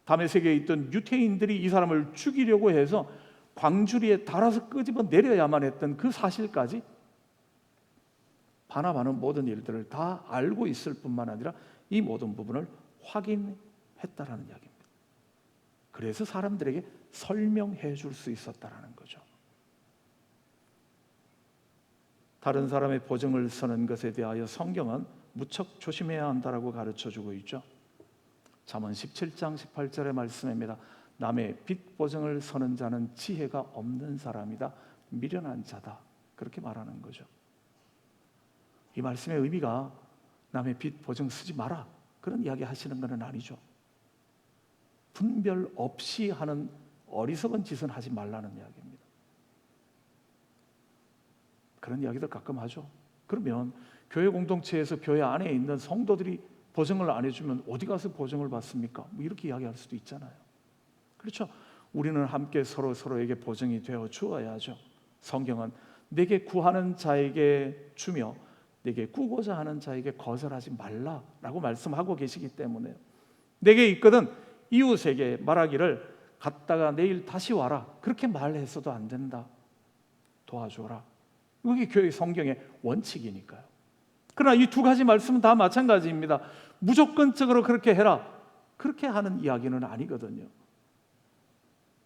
다메섹에 있던 유태인들이 이 사람을 죽이려고 해서 광주리에 달아서 끄집어 내려야만 했던 그 사실까지 바나바는 모든 일들을 다 알고 있을 뿐만 아니라 이 모든 부분을 확인했다라는 이야기입니다. 그래서 사람들에게 설명해 줄 수 있었다라는 거죠. 다른 사람의 보증을 서는 것에 대하여 성경은 무척 조심해야 한다라고 가르쳐주고 있죠. 잠언 17장 18절의 말씀입니다. 남의 빚 보증을 서는 자는 지혜가 없는 사람이다. 미련한 자다. 그렇게 말하는 거죠. 이 말씀의 의미가 남의 빚 보증 쓰지 마라 그런 이야기 하시는 것은 아니죠. 분별 없이 하는 어리석은 짓은 하지 말라는 이야기입니다. 그런 이야기들 가끔 하죠. 그러면 교회 공동체에서 교회 안에 있는 성도들이 보증을 안 해주면 어디 가서 보증을 받습니까? 뭐 이렇게 이야기할 수도 있잖아요. 그렇죠. 우리는 함께 서로에게 보증이 되어 주어야죠. 성경은 내게 구하는 자에게 주며 내게 꾸고자 하는 자에게 거절하지 말라라고 말씀하고 계시기 때문에요. 내게 있거든 이웃에게 말하기를 갔다가 내일 다시 와라 그렇게 말했어도 안 된다. 도와줘라. 이게 교회 성경의 원칙이니까요. 그러나 이 두 가지 말씀은 다 마찬가지입니다. 무조건적으로 그렇게 해라 그렇게 하는 이야기는 아니거든요.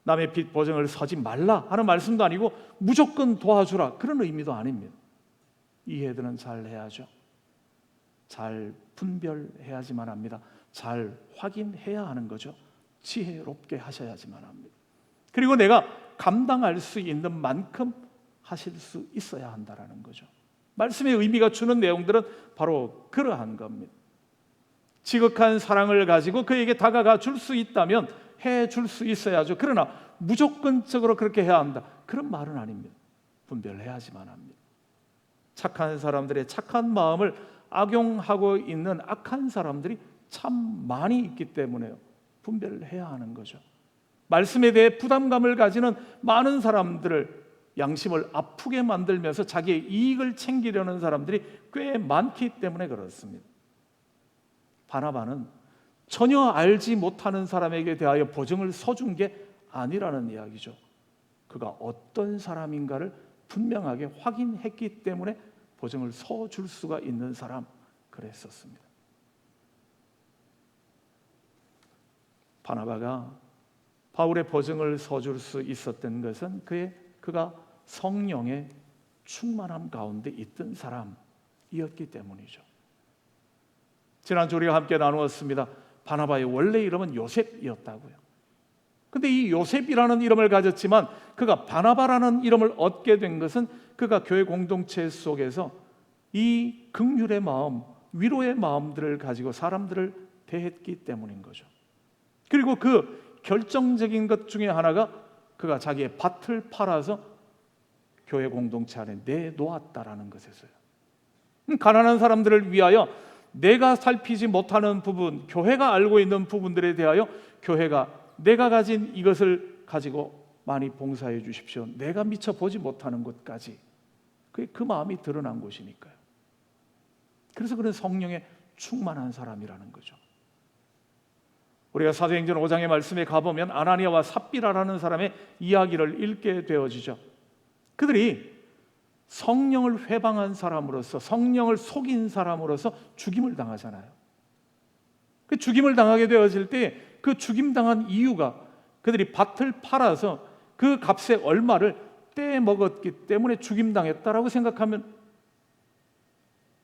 남의 빚 보증을 서지 말라 하는 말씀도 아니고 무조건 도와주라 그런 의미도 아닙니다. 이해들은 잘 해야죠. 잘 분별해야지만 합니다. 잘 확인해야 하는 거죠. 지혜롭게 하셔야지만 합니다. 그리고 내가 감당할 수 있는 만큼 하실 수 있어야 한다라는 거죠. 말씀의 의미가 주는 내용들은 바로 그러한 겁니다. 지극한 사랑을 가지고 그에게 다가가 줄 수 있다면 해 줄 수 있어야죠. 그러나 무조건적으로 그렇게 해야 한다 그런 말은 아닙니다. 분별해야지만 합니다. 착한 사람들의 착한 마음을 악용하고 있는 악한 사람들이 참 많이 있기 때문에요. 분별해야 하는 거죠. 말씀에 대해 부담감을 가지는 많은 사람들을 양심을 아프게 만들면서 자기의 이익을 챙기려는 사람들이 꽤 많기 때문에 그렇습니다. 바나바는 전혀 알지 못하는 사람에게 대하여 보증을 서준 게 아니라는 이야기죠. 그가 어떤 사람인가를 분명하게 확인했기 때문에 보증을 서줄 수가 있는 사람 그랬었습니다. 바나바가 바울의 보증을 서줄 수 있었던 것은 그가 성령의 충만함 가운데 있던 사람이었기 때문이죠. 지난주 우리가 함께 나누었습니다. 바나바의 원래 이름은 요셉이었다고요. 근데 이 요셉이라는 이름을 가졌지만 그가 바나바라는 이름을 얻게 된 것은 그가 교회 공동체 속에서 이 긍휼의 마음, 위로의 마음들을 가지고 사람들을 대했기 때문인 거죠. 그리고 그 결정적인 것 중에 하나가 그가 자기의 밭을 팔아서 교회 공동체 안에 내놓았다라는 것에서요. 가난한 사람들을 위하여 내가 살피지 못하는 부분, 교회가 알고 있는 부분들에 대하여 교회가 내가 가진 이것을 가지고 많이 봉사해 주십시오. 내가 미처 보지 못하는 것까지 그 마음이 드러난 곳이니까요. 그래서 그는 성령에 충만한 사람이라는 거죠. 우리가 사도행전 5장의 말씀에 가보면 아나니아와 삽비라라는 사람의 이야기를 읽게 되어지죠. 그들이 성령을 회방한 사람으로서 성령을 속인 사람으로서 죽임을 당하잖아요. 그 죽임을 당하게 되어질 때 그 죽임당한 이유가 그들이 밭을 팔아서 그 값의 얼마를 떼먹었기 때문에 죽임당했다라고 생각하면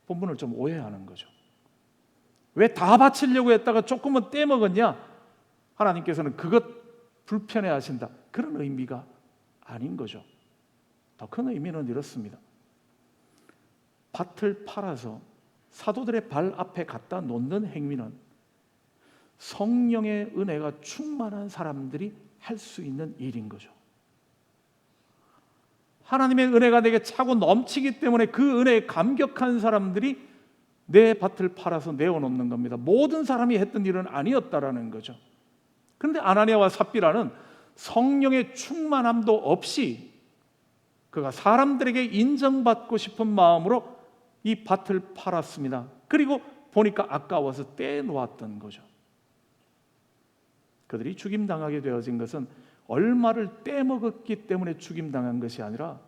본문을 좀 오해하는 거죠. 왜 다 바치려고 했다가 조금은 떼먹었냐? 하나님께서는 그것 불편해하신다. 그런 의미가 아닌 거죠. 더 큰 의미는 이렇습니다. 밭을 팔아서 사도들의 발 앞에 갖다 놓는 행위는 성령의 은혜가 충만한 사람들이 할 수 있는 일인 거죠. 하나님의 은혜가 내게 차고 넘치기 때문에 그 은혜에 감격한 사람들이 내 밭을 팔아서 내어놓는 겁니다. 모든 사람이 했던 일은 아니었다라는 거죠. 그런데 아나니아와 삽비라는 성령의 충만함도 없이 그가 사람들에게 인정받고 싶은 마음으로 이 밭을 팔았습니다. 그리고 보니까 아까워서 떼놓았던 거죠. 그들이 죽임당하게 되어진 것은 얼마를 떼먹었기 때문에 죽임당한 것이 아니라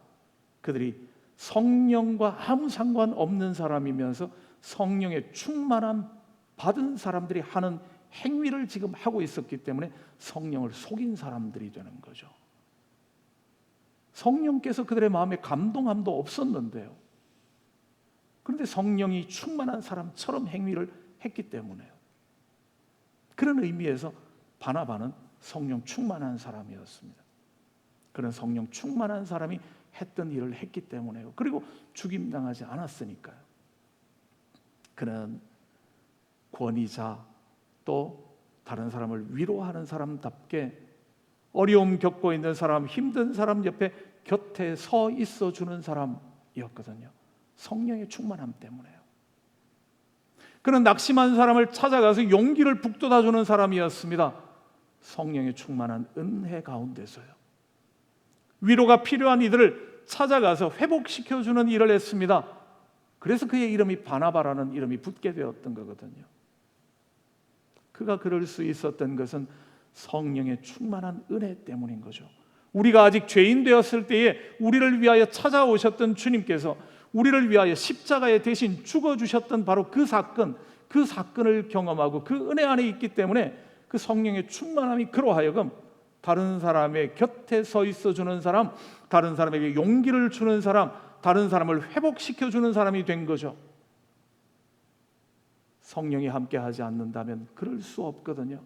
그들이 성령과 아무 상관없는 사람이면서 성령의 충만함 받은 사람들이 하는 행위를 지금 하고 있었기 때문에 성령을 속인 사람들이 되는 거죠. 성령께서 그들의 마음에 감동함도 없었는데요. 그런데 성령이 충만한 사람처럼 행위를 했기 때문에요. 그런 의미에서 바나바는 성령 충만한 사람이었습니다. 그런 성령 충만한 사람이 했던 일을 했기 때문에요. 그리고 죽임당하지 않았으니까요. 그는 권위자 또 다른 사람을 위로하는 사람답게 어려움 겪고 있는 사람, 힘든 사람 옆에 곁에 서 있어 주는 사람이었거든요. 성령의 충만함 때문에요. 그는 낙심한 사람을 찾아가서 용기를 북돋아 주는 사람이었습니다. 성령의 충만한 은혜 가운데서요. 위로가 필요한 이들을 찾아가서 회복시켜 주는 일을 했습니다. 그래서 그의 이름이 바나바라는 이름이 붙게 되었던 거거든요. 그가 그럴 수 있었던 것은 성령의 충만한 은혜 때문인 거죠. 우리가 아직 죄인 되었을 때에 우리를 위하여 찾아오셨던 주님께서 우리를 위하여 십자가에 대신 죽어주셨던 바로 그 사건을 경험하고 그 은혜 안에 있기 때문에 그 성령의 충만함이 그로 하여금 다른 사람의 곁에 서 있어주는 사람, 다른 사람에게 용기를 주는 사람, 다른 사람을 회복시켜주는 사람이 된 거죠. 성령이 함께하지 않는다면 그럴 수 없거든요.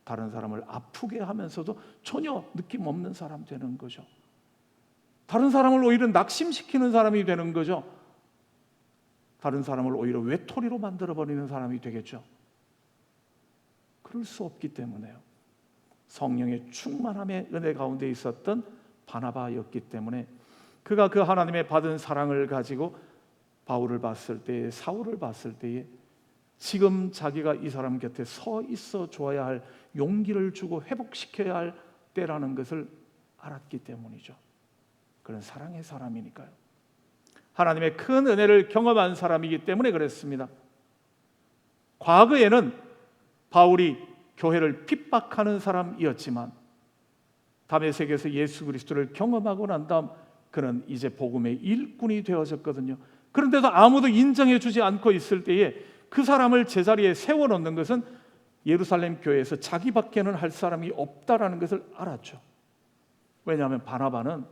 다른 사람을 아프게 하면서도 전혀 느낌 없는 사람 되는 거죠. 다른 사람을 오히려 낙심시키는 사람이 되는 거죠. 다른 사람을 오히려 외톨이로 만들어버리는 사람이 되겠죠. 그럴 수 없기 때문에요. 성령의 충만함의 은혜 가운데 있었던 바나바였기 때문에 그가 그 하나님의 받은 사랑을 가지고 바울을 봤을 때에, 사울을 봤을 때에 지금 자기가 이 사람 곁에 서 있어 줘야 할 용기를 주고 회복시켜야 할 때라는 것을 알았기 때문이죠. 그런 사랑의 사람이니까요. 하나님의 큰 은혜를 경험한 사람이기 때문에 그랬습니다. 과거에는 바울이 교회를 핍박하는 사람이었지만 다메섹에서 예수 그리스도를 경험하고 난 다음 그는 이제 복음의 일꾼이 되어졌거든요. 그런데도 아무도 인정해 주지 않고 있을 때에 그 사람을 제자리에 세워놓는 것은 예루살렘 교회에서 자기밖에는 할 사람이 없다라는 것을 알았죠. 왜냐하면 바나바는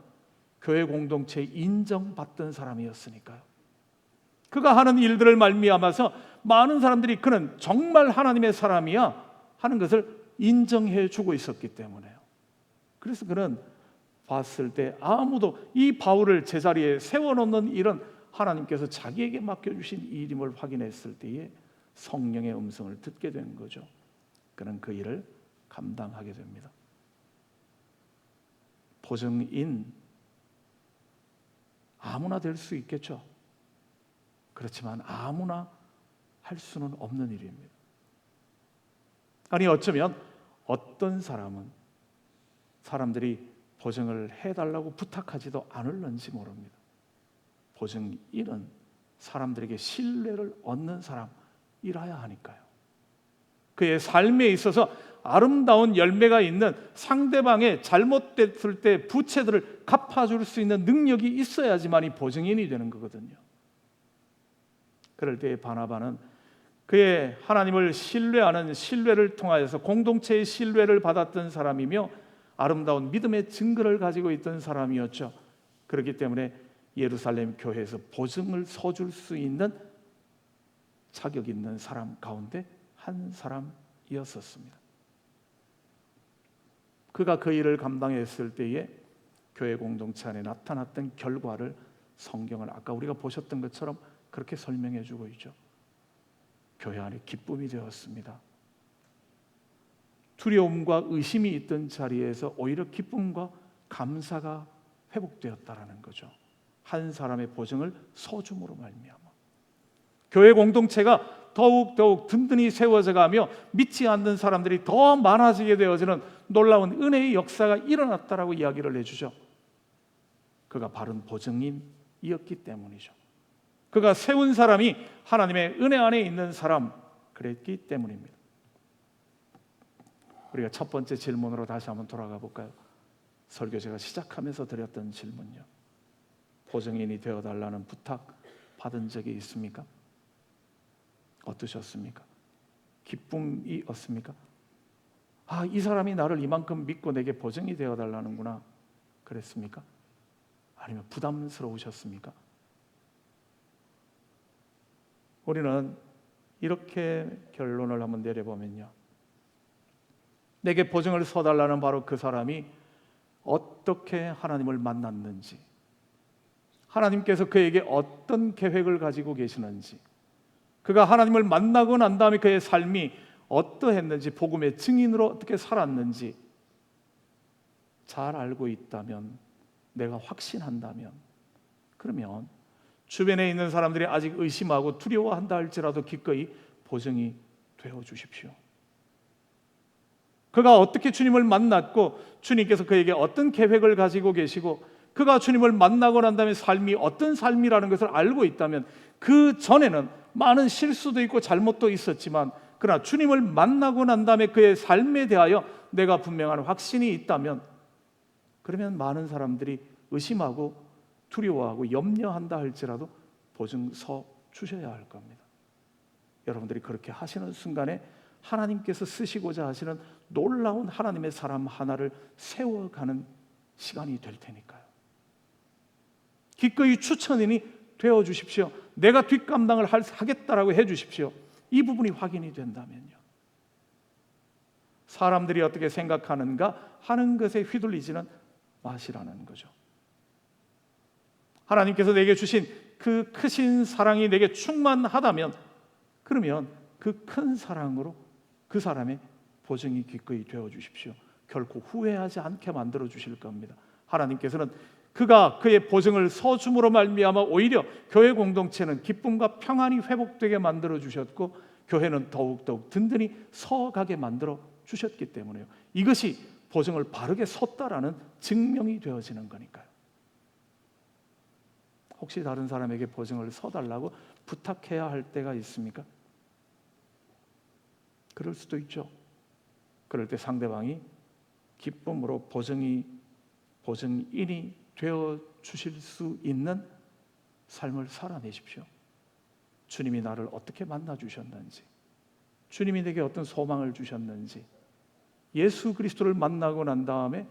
교회 공동체에 인정받던 사람이었으니까요. 그가 하는 일들을 말미암아서 많은 사람들이 그는 정말 하나님의 사람이야 하는 것을 인정해 주고 있었기 때문에요. 그래서 그는 봤을 때 아무도 이 바울을 제자리에 세워놓는 일은 하나님께서 자기에게 맡겨주신 일임을 확인했을 때에 성령의 음성을 듣게 된 거죠. 그는 그 일을 감당하게 됩니다. 보증인 아무나 될 수 있겠죠. 그렇지만 아무나 할 수는 없는 일입니다. 아니 어쩌면 어떤 사람은 사람들이 보증을 해달라고 부탁하지도 않을는지 모릅니다. 보증인은 사람들에게 신뢰를 얻는 사람이라야 하니까요. 그의 삶에 있어서 아름다운 열매가 있는 상대방의 잘못됐을 때 부채들을 갚아줄 수 있는 능력이 있어야지만이 보증인이 되는 거거든요. 그럴 때 바나바는 그의 하나님을 신뢰하는 신뢰를 통하여서 공동체의 신뢰를 받았던 사람이며 아름다운 믿음의 증거를 가지고 있던 사람이었죠. 그렇기 때문에 예루살렘 교회에서 보증을 서줄 수 있는 자격 있는 사람 가운데 한 사람이었었습니다. 그가 그 일을 감당했을 때에 교회 공동체 안에 나타났던 결과를 성경은 아까 우리가 보셨던 것처럼 그렇게 설명해 주고 있죠. 교회 안에 기쁨이 되었습니다. 두려움과 의심이 있던 자리에서 오히려 기쁨과 감사가 회복되었다라는 거죠. 한 사람의 보증을 서줌으로 말미암아. 교회 공동체가 더욱 든든히 세워져 가며 믿지 않는 사람들이 더 많아지게 되어지는 놀라운 은혜의 역사가 일어났다라고 이야기를 해주죠. 그가 바른 보증인이었기 때문이죠. 그가 세운 사람이 하나님의 은혜 안에 있는 사람, 그랬기 때문입니다. 우리가 첫 번째 질문으로 다시 한번 돌아가 볼까요? 설교 제가 시작하면서 드렸던 질문요. 보증인이 되어달라는 부탁 받은 적이 있습니까? 어떠셨습니까? 기쁨이었습니까? 이 사람이 나를 이만큼 믿고 내게 보증이 되어달라는구나, 그랬습니까? 아니면 부담스러우셨습니까? 우리는 이렇게 결론을 한번 내려보면요, 내게 보증을 서달라는 바로 그 사람이 어떻게 하나님을 만났는지, 하나님께서 그에게 어떤 계획을 가지고 계시는지, 그가 하나님을 만나고 난 다음에 그의 삶이 어떠했는지, 복음의 증인으로 어떻게 살았는지 잘 알고 있다면, 내가 확신한다면, 그러면 주변에 있는 사람들이 아직 의심하고 두려워한다 할지라도 기꺼이 보증이 되어 주십시오. 그가 어떻게 주님을 만났고 주님께서 그에게 어떤 계획을 가지고 계시고 그가 주님을 만나고 난 다음에 삶이 어떤 삶이라는 것을 알고 있다면, 그 전에는 많은 실수도 있고 잘못도 있었지만 그러나 주님을 만나고 난 다음에 그의 삶에 대하여 내가 분명한 확신이 있다면, 그러면 많은 사람들이 의심하고 두려워하고 염려한다 할지라도 보증서 주셔야 할 겁니다. 여러분들이 그렇게 하시는 순간에 하나님께서 쓰시고자 하시는 놀라운 하나님의 사람 하나를 세워가는 시간이 될 테니까요. 기꺼이 추천인이 되어 주십시오. 내가 뒷감당을 하겠다라고 해 주십시오. 이 부분이 확인이 된다면요, 사람들이 어떻게 생각하는가 하는 것에 휘둘리지는 마시라는 거죠. 하나님께서 내게 주신 그 크신 사랑이 내게 충만하다면, 그러면 그 큰 사랑으로 그 사람의 보증이 기꺼이 되어 주십시오. 결코 후회하지 않게 만들어 주실 겁니다. 하나님께서는 그가 그의 보증을 서줌으로 말미암아 오히려 교회 공동체는 기쁨과 평안이 회복되게 만들어 주셨고, 교회는 더욱 든든히 서가게 만들어 주셨기 때문에요. 이것이 보증을 바르게 섰다라는 증명이 되어지는 거니까요. 혹시 다른 사람에게 보증을 서달라고 부탁해야 할 때가 있습니까? 그럴 수도 있죠. 그럴 때 상대방이 기쁨으로 보증인이 되어 주실 수 있는 삶을 살아내십시오. 주님이 나를 어떻게 만나 주셨는지, 주님이 내게 어떤 소망을 주셨는지, 예수 그리스도를 만나고 난 다음에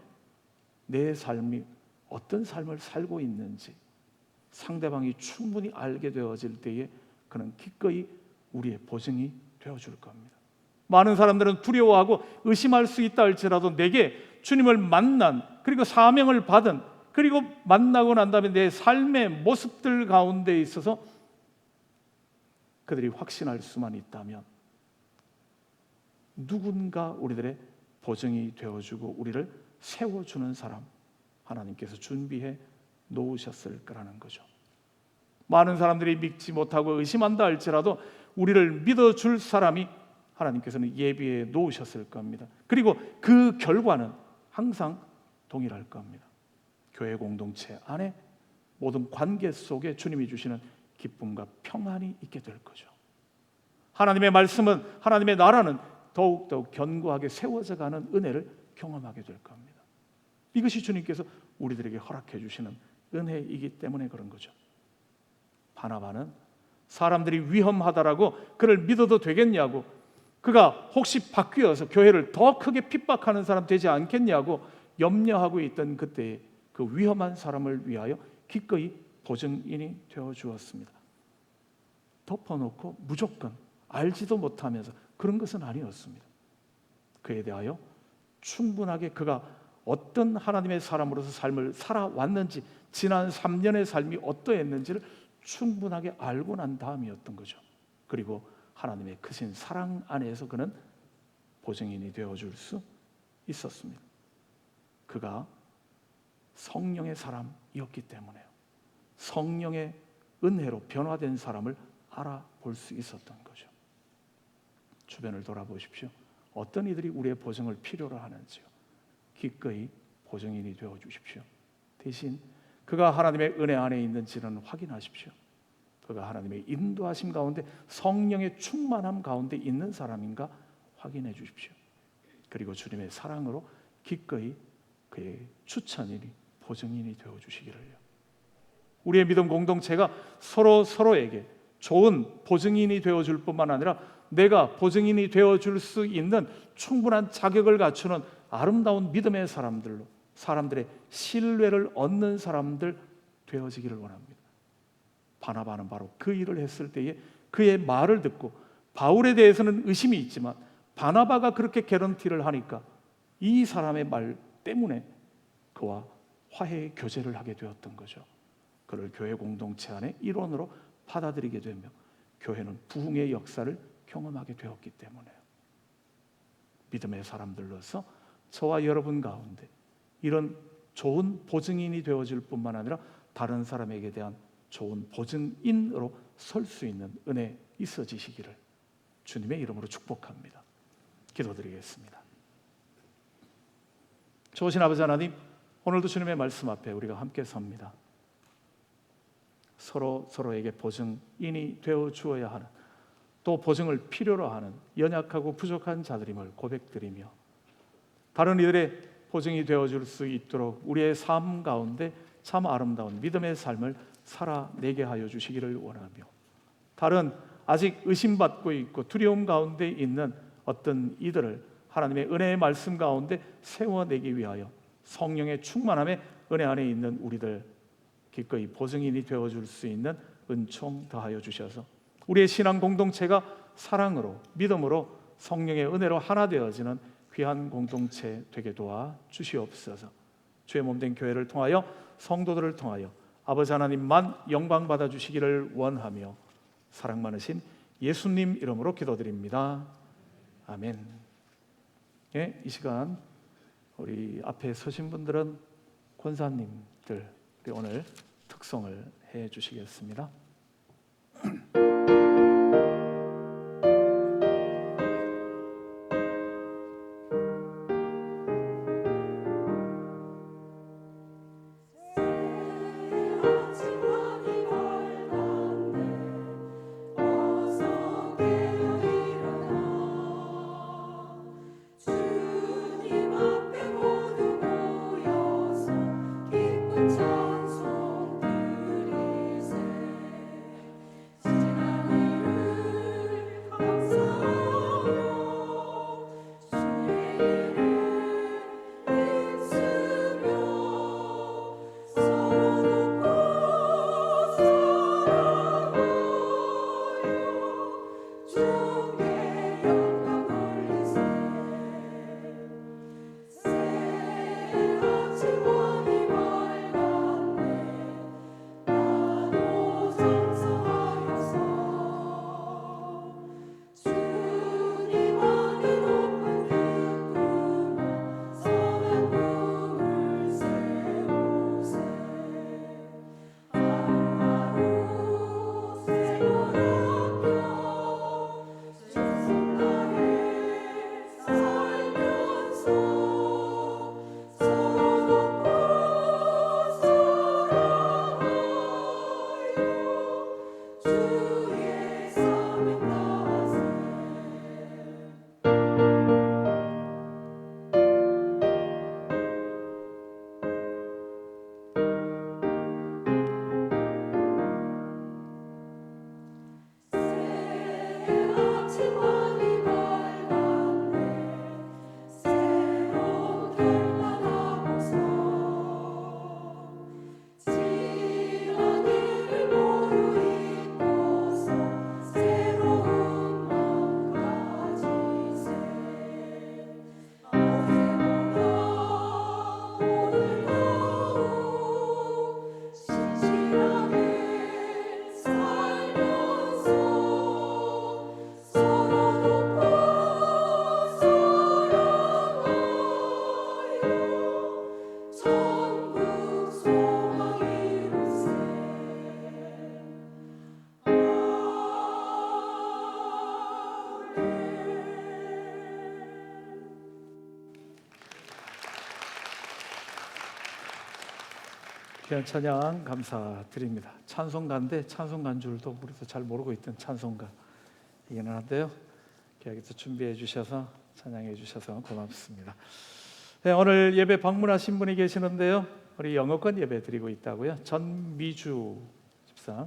내 삶이 어떤 삶을 살고 있는지 상대방이 충분히 알게 되어질 때에 그는 기꺼이 우리의 보증이 되어줄 겁니다. 많은 사람들은 두려워하고 의심할 수 있다 할지라도 내게 주님을 만난, 그리고 사명을 받은, 그리고 만나고 난 다음에 내 삶의 모습들 가운데 있어서 그들이 확신할 수만 있다면 누군가 우리들의 보증이 되어주고 우리를 세워주는 사람 하나님께서 준비해 놓으셨을 거라는 거죠. 많은 사람들이 믿지 못하고 의심한다 할지라도 우리를 믿어줄 사람이 하나님께서는 예비해 놓으셨을 겁니다. 그리고 그 결과는 항상 동일할 겁니다. 교회 공동체 안에 모든 관계 속에 주님이 주시는 기쁨과 평안이 있게 될 거죠. 하나님의 말씀은, 하나님의 나라는 더욱더욱 견고하게 세워져 가는 은혜를 경험하게 될 겁니다. 이것이 주님께서 우리들에게 허락해 주시는 은혜이기 때문에 그런 거죠. 바나바는 사람들이 위험하다라고 그를 믿어도 되겠냐고, 그가 혹시 바뀌어서 교회를 더 크게 핍박하는 사람 되지 않겠냐고 염려하고 있던 그때에 그 위험한 사람을 위하여 기꺼이 보증인이 되어 주었습니다. 덮어놓고 무조건 알지도 못하면서 그런 것은 아니었습니다. 그에 대하여 충분하게 그가 어떤 하나님의 사람으로서 삶을 살아왔는지, 지난 3년의 삶이 어떠했는지를 충분하게 알고 난 다음이었던 거죠. 그리고 하나님의 크신 사랑 안에서 그는 보증인이 되어줄 수 있었습니다. 그가 성령의 사람이었기 때문에요. 성령의 은혜로 변화된 사람을 알아볼 수 있었던 거죠. 주변을 돌아보십시오. 어떤 이들이 우리의 보증을 필요로 하는지요. 기꺼이 보증인이 되어 주십시오. 대신 그가 하나님의 은혜 안에 있는지는 확인하십시오. 그가 하나님의 인도하심 가운데 성령의 충만함 가운데 있는 사람인가 확인해 주십시오. 그리고 주님의 사랑으로 기꺼이 그의 추천인이 보증인이 되어 주시기를요. 우리의 믿음 공동체가 서로에게 좋은 보증인이 되어 줄 뿐만 아니라 내가 보증인이 되어 줄 수 있는 충분한 자격을 갖추는 아름다운 믿음의 사람들로 사람들의 신뢰를 얻는 사람들 되어지기를 원합니다. 바나바는 바로 그 일을 했을 때에 그의 말을 듣고 바울에 대해서는 의심이 있지만 바나바가 그렇게 개런티를 하니까 이 사람의 말 때문에 그와 화해의 교제를 하게 되었던 거죠. 그를 교회 공동체 안에 일원으로 받아들이게 되며 교회는 부흥의 역사를 경험하게 되었기 때문에요. 믿음의 사람들로서 저와 여러분 가운데 이런 좋은 보증인이 되어줄 뿐만 아니라 다른 사람에게 대한 좋은 보증인으로 설 수 있는 은혜 있어지시기를 주님의 이름으로 축복합니다. 기도드리겠습니다. 좋으신 아버지 하나님, 오늘도 주님의 말씀 앞에 우리가 함께 섭니다. 서로에게 보증인이 되어 주어야 하는, 또 보증을 필요로 하는 연약하고 부족한 자들임을 고백드리며 다른 이들의 보증이 되어줄 수 있도록 우리의 삶 가운데 참 아름다운 믿음의 삶을 살아내게 하여 주시기를 원하며 다른 아직 의심받고 있고 두려움 가운데 있는 어떤 이들을 하나님의 은혜의 말씀 가운데 세워내기 위하여 성령의 충만함에 은혜 안에 있는 우리들 기꺼이 보증인이 되어줄 수 있는 은총 더하여 주셔서 우리의 신앙 공동체가 사랑으로 믿음으로 성령의 은혜로 하나 되어지는 귀한 공동체 되게 도와 주시옵소서. 주의 몸된 교회를 통하여 성도들을 통하여 아버지 하나님만 영광 받아 주시기를 원하며 사랑 많으신 예수님 이름으로 기도드립니다. 아멘. 예, 이 시간 우리 앞에 서신 분들은 권사님들 오늘 특송을 해 주시겠습니다. 귀한 찬양 감사드립니다. 찬송가인데 찬송가인 줄도 우리도 잘 모르고 있던 찬송가이기는 한데요. 여기서 준비해 주셔서 찬양해 주셔서 고맙습니다. 네, 오늘 예배 방문하신 분이 계시는데요. 우리 영어권 예배 드리고 있다고요. 전미주 집사,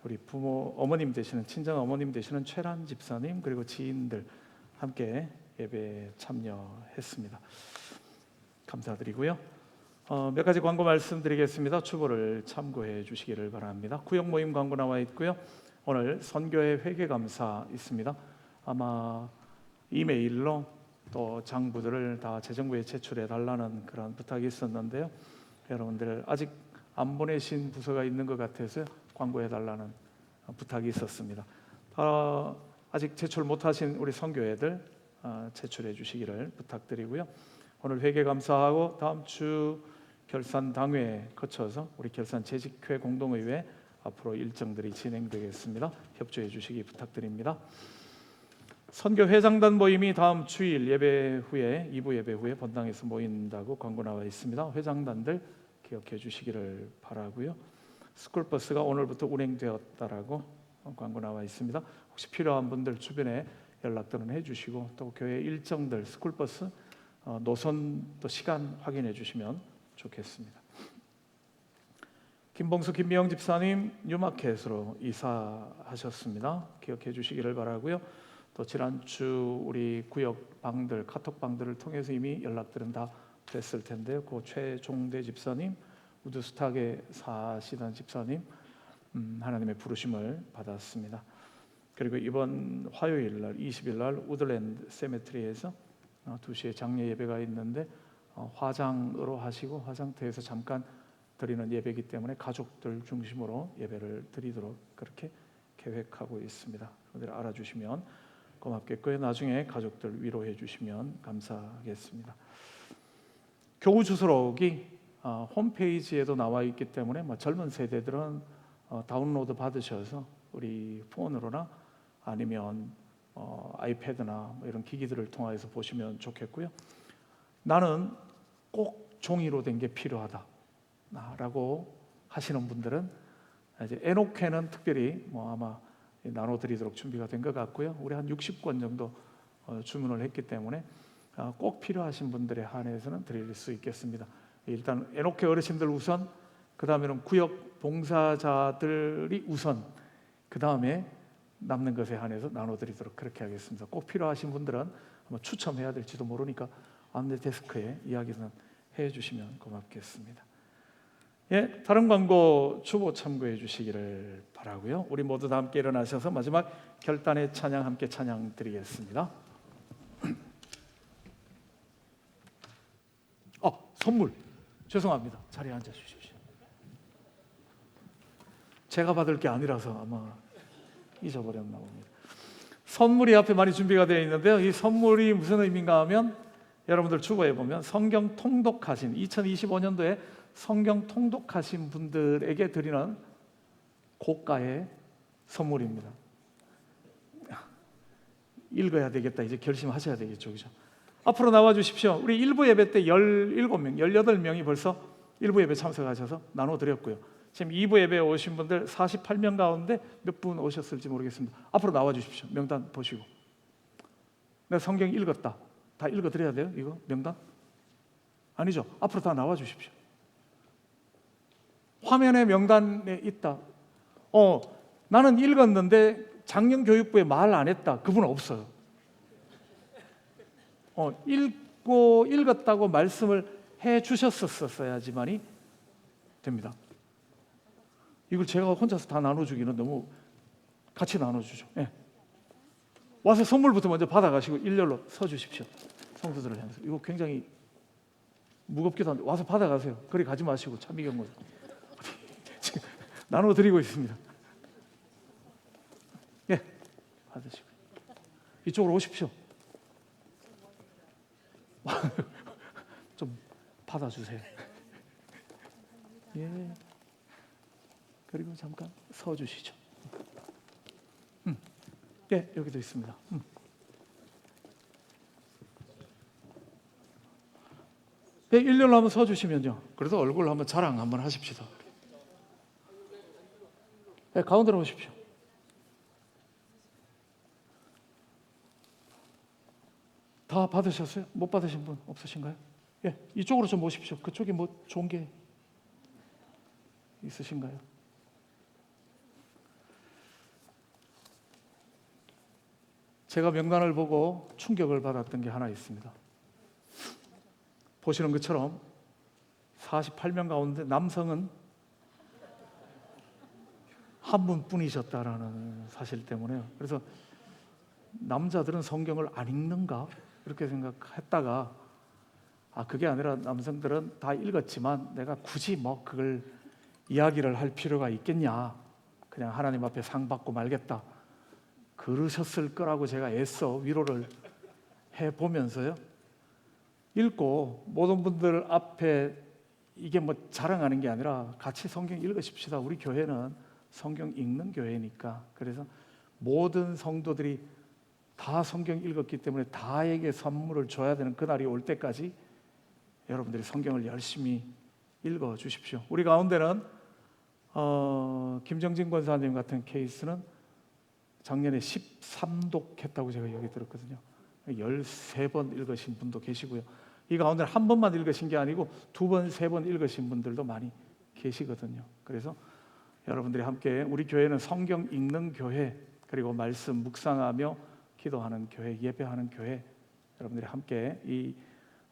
우리 부모 어머님 되시는 친정 어머님 되시는 최란 집사님 그리고 지인들 함께 예배에 참여했습니다. 감사드리고요. 몇 가지 광고 말씀드리겠습니다. 추보를 참고해 주시기를 바랍니다. 구역 모임 광고 나와 있고요. 오늘 선교회 회계 감사 있습니다. 아마 이메일로 또 장부들을 다 재정부에 제출해 달라는 그런 부탁이 있었는데요. 여러분들 아직 안 보내신 부서가 있는 것 같아서 광고해 달라는 부탁이 있었습니다. 아직 제출 못하신 우리 선교회들 제출해 주시기를 부탁드리고요. 오늘 회계 감사하고 다음 주 결산 당회 거쳐서 우리 결산 재직회 공동의회 앞으로 일정들이 진행되겠습니다. 협조해 주시기 부탁드립니다. 선교 회장단 모임이 다음 주일 예배 후에 2부 예배 후에 본당에서 모인다고 광고 나와 있습니다. 회장단들 기억해 주시기를 바라고요. 스쿨버스가 오늘부터 운행되었다라고 광고 나와 있습니다. 혹시 필요한 분들 주변에 연락들은 해주시고 또 교회 일정들 스쿨버스 노선 또 시간 확인해 주시면 좋겠습니다. 김봉수 김미영 집사님 뉴마켓으로 이사하셨습니다. 기억해 주시기를 바라고요. 또 지난주 우리 구역 방들 카톡 방들을 통해서 이미 연락들은 다 됐을 텐데요. 그 최종대 집사님 우드스탁에 사시던 집사님 하나님의 부르심을 받았습니다. 그리고 이번 화요일 날 20일 날 우드랜드 세메트리에서 2시에 장례 예배가 있는데 화장으로 하시고 화장터에서 잠깐 드리는 예배이기 때문에 가족들 중심으로 예배를 드리도록 그렇게 계획하고 있습니다. 여러분들 알아주시면 고맙겠고요. 나중에 가족들 위로해 주시면 감사하겠습니다. 교우 주소록이 홈페이지에도 나와 있기 때문에 젊은 세대들은 다운로드 받으셔서 우리 폰으로나 아니면 아이패드나 이런 기기들을 통해서 보시면 좋겠고요. 나는 꼭 종이로 된 게 필요하다라고 하시는 분들은 이제 에녹회는 특별히 아마 나눠드리도록 준비가 된 것 같고요. 우리 한 60권 정도 주문을 했기 때문에 꼭 필요하신 분들에 한해서는 드릴 수 있겠습니다. 일단 에녹회 어르신들 우선, 그 다음에는 구역 봉사자들이 우선, 그 다음에 남는 것에 한해서 나눠드리도록 그렇게 하겠습니다. 꼭 필요하신 분들은 아마 추첨해야 될지도 모르니까 안내 데스크에 이야기는 해주시면 고맙겠습니다. 예, 다른 광고 추보 참고해 주시기를 바라고요. 우리 모두 다 함께 일어나셔서 마지막 결단의 찬양 함께 찬양 드리겠습니다. 선물 죄송합니다. 자리에 앉아 주십시오. 제가 받을 게 아니라서 아마 잊어버렸나 봅니다. 선물이 앞에 많이 준비가 되어 있는데요. 이 선물이 무슨 의미인가 하면 여러분들 추보해 보면 성경 통독하신 2025년도에 성경 통독하신 분들에게 드리는 고가의 선물입니다. 읽어야 되겠다 이제 결심하셔야 되겠죠, 그죠? 앞으로 나와 주십시오. 우리 일부 예배 때 17명, 18명이 벌써 일부 예배 참석하셔서 나눠드렸고요. 지금 2부 예배에 오신 분들 48명 가운데 몇 분 오셨을지 모르겠습니다. 앞으로 나와 주십시오. 명단 보시고. 내가 성경 읽었다. 다 읽어드려야 돼요? 이거 명단? 아니죠. 앞으로 다 나와 주십시오. 화면에 명단에 있다. 나는 읽었는데 작년교육부에 말 안 했다. 그분 없어요. 읽었다고 말씀을 해 주셨었어야지만이 됩니다. 이걸 제가 혼자서 다 나눠주기는 너무 같이 나눠주죠. 예. 와서 선물부터 먼저 받아가시고 일렬로 서주십시오. 성도들을 향해서. 이거 굉장히 무겁기도 한데 와서 받아가세요. 그리 가지 마시고 참미경모 지금 나눠드리고 있습니다. 예, 받으시고 이쪽으로 오십시오. 좀 받아주세요. 예. 그리고 잠깐 서주시죠. 예, 여기도 있습니다. 네, 일렬로 한번 서주시면요. 그래도 얼굴 한번 자랑 한번 하십시다. 네, 가운데로 오십시오. 다 받으셨어요? 못 받으신 분 없으신가요? 예, 이쪽으로 좀 오십시오. 그쪽에 뭐 좋은 게 있으신가요? 제가 명단을 보고 충격을 받았던 게 하나 있습니다. 보시는 것처럼 48명 가운데 남성은 한 분뿐이셨다라는 사실 때문에요. 그래서 남자들은 성경을 안 읽는가 이렇게 생각했다가 그게 아니라 남성들은 다 읽었지만 내가 굳이 뭐 그걸 이야기를 할 필요가 있겠냐, 그냥 하나님 앞에 상 받고 말겠다 그러셨을 거라고 제가 애써 위로를 해보면서요, 읽고 모든 분들 앞에 이게 뭐 자랑하는 게 아니라 같이 성경 읽으십시다. 우리 교회는 성경 읽는 교회니까. 그래서 모든 성도들이 다 성경 읽었기 때문에 다에게 선물을 줘야 되는 그날이 올 때까지 여러분들이 성경을 열심히 읽어 주십시오. 우리 가운데는 김정진 권사님 같은 케이스는 작년에 13독 했다고 제가 여기 들었거든요. 13번 읽으신 분도 계시고요. 이 가운데 한 번만 읽으신 게 아니고 2번, 3번 읽으신 분들도 많이 계시거든요. 그래서 여러분들이 함께, 우리 교회는 성경 읽는 교회, 그리고 말씀 묵상하며 기도하는 교회, 예배하는 교회, 여러분들이 함께 이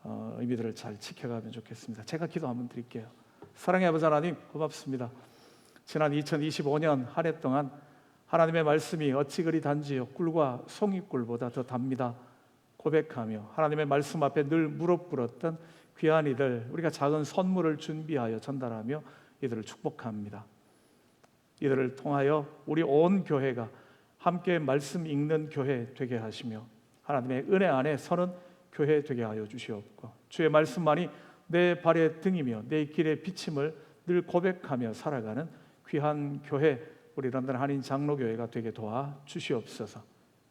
의미들을 잘 지켜가면 좋겠습니다. 제가 기도 한번 드릴게요. 사랑의 아버지 하나님, 고맙습니다. 지난 2025년 한 해 동안 하나님의 말씀이 어찌 그리 단지요 꿀과 송이꿀보다 더 답니다 고백하며 하나님의 말씀 앞에 늘 무릎 꿇었던 귀한 이들, 우리가 작은 선물을 준비하여 전달하며 이들을 축복합니다. 이들을 통하여 우리 온 교회가 함께 말씀 읽는 교회 되게 하시며 하나님의 은혜 안에 서는 교회 되게 하여 주시옵고, 주의 말씀만이 내 발의 등이며 내 길의 비침을 늘 고백하며 살아가는 귀한 교회, 우리 런던 한인 장로교회가 되게 도와 주시옵소서.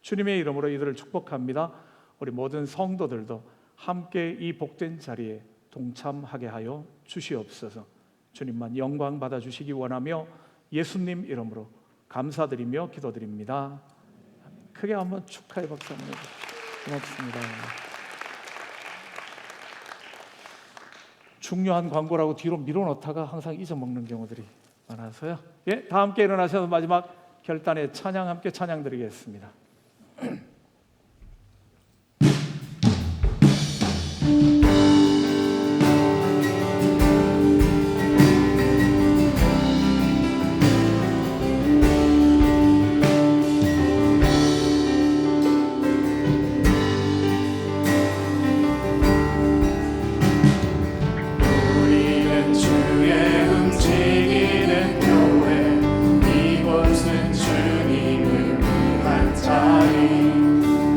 주님의 이름으로 이들을 축복합니다. 우리 모든 성도들도 함께 이 복된 자리에 동참하게 하여 주시옵소서. 주님만 영광 받아 주시기 원하며 예수님 이름으로 감사드리며 기도드립니다. 크게 한번 축하의 박수 한번 해주세요. 고맙습니다. 중요한 광고라고 뒤로 밀어놓다가 항상 잊어먹는 경우들이 많아서요. 예, 다 함께 일어나셔서 마지막 결단의 찬양 함께 찬양 드리겠습니다. 우리는 주의 움직이는 교회, 이곳은 주님을 위한 자리.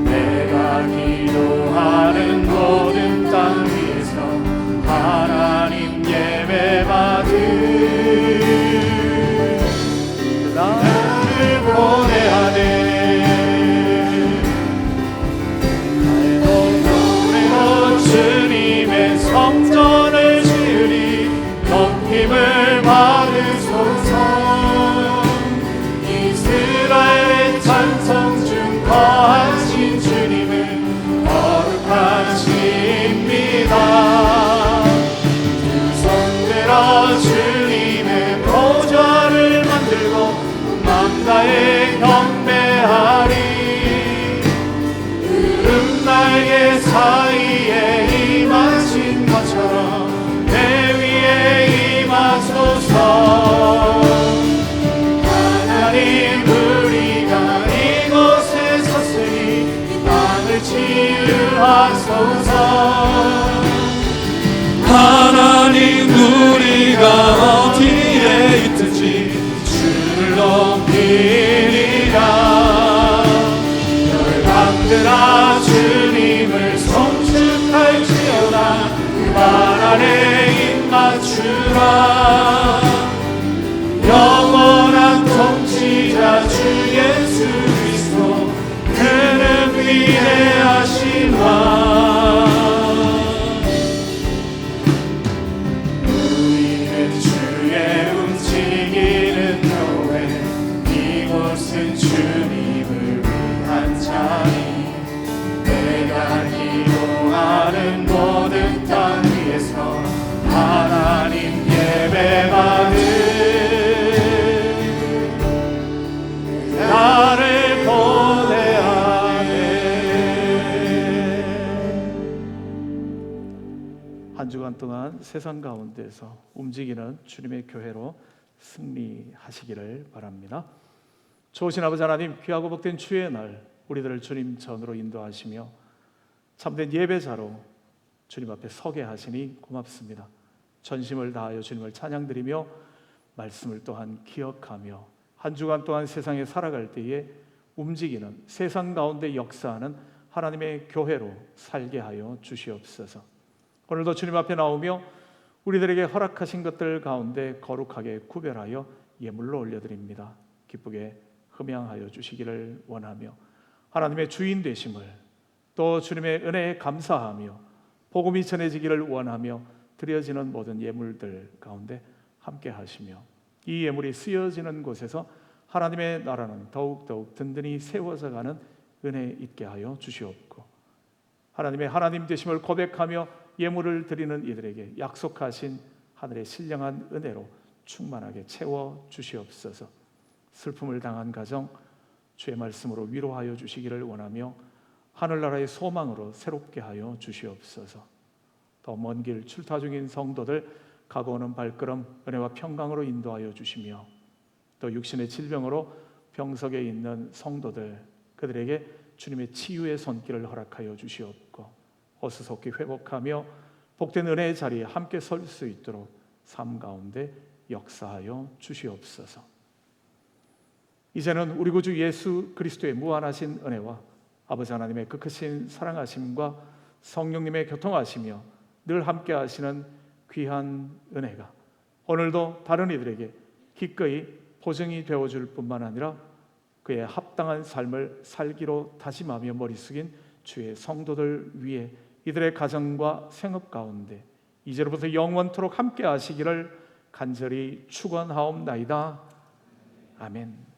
내가 기도하는 모든 땅 위에서 하나님 예배 받을 나를 보내야 돼. 노래로 주님의 성전을 지으리. 높임을 받으소서. 이스라엘의 찬송 중 거하신 주님은 거룩하십니다. 두 손 들어 주님의 보좌를 만들고 맘 다해 경배하리. 구름 날개 사이에 임하신 것처럼 내 위에 임하소서. 하나님, 우리가 이곳에 섰으니 이 땅을 치유하소서. 하나님, 우리가 어디에 있든지 주를 높이리라. 열방들아 주님을 송축할지어다. 그 발 아래 입 맞추라. 영원한 통치자 주 예수 그리스도, 그는 위대하신 왕. 주간 동안 세상 가운데서 움직이는 주님의 교회로 승리하시기를 바랍니다. 좋으신 아버지 하나님, 귀하고 복된 주의 날 우리들을 주님 전으로 인도하시며 참된 예배자로 주님 앞에 서게 하시니 고맙습니다. 전심을 다하여 주님을 찬양드리며 말씀을 또한 기억하며 한 주간 동안 세상에 살아갈 때에 움직이는 세상 가운데 역사하는 하나님의 교회로 살게 하여 주시옵소서. 오늘도 주님 앞에 나오며 우리들에게 허락하신 것들 가운데 거룩하게 구별하여 예물로 올려드립니다. 기쁘게 흠양하여 주시기를 원하며 하나님의 주인 되심을 또 주님의 은혜에 감사하며 복음이 전해지기를 원하며 드려지는 모든 예물들 가운데 함께 하시며 이 예물이 쓰여지는 곳에서 하나님의 나라는 더욱더욱 든든히 세워져 가는 은혜 있게 하여 주시옵고 하나님의 하나님 되심을 고백하며 예물을 드리는 이들에게 약속하신 하늘의 신령한 은혜로 충만하게 채워 주시옵소서. 슬픔을 당한 가정 주의 말씀으로 위로하여 주시기를 원하며 하늘나라의 소망으로 새롭게 하여 주시옵소서. 더 먼 길 출타 중인 성도들 가고 오는 발걸음 은혜와 평강으로 인도하여 주시며 또 육신의 질병으로 병석에 있는 성도들 그들에게 주님의 치유의 손길을 허락하여 주시옵고 어수속히 회복하며 복된 은혜의 자리에 함께 설 수 있도록 삶 가운데 역사하여 주시옵소서. 이제는 우리 구주 예수 그리스도의 무한하신 은혜와 아버지 하나님의 그 크신 사랑하심과 성령님의 교통하시며 늘 함께 하시는 귀한 은혜가 오늘도 다른 이들에게 기꺼이 보증이 되어줄 뿐만 아니라 그의 합당한 삶을 살기로 다짐하며 머리 숙인 주의 성도들 위에 이들의 가정과 생업 가운데 이제로부터 영원토록 함께 하시기를 간절히 축원하옵나이다. 아멘.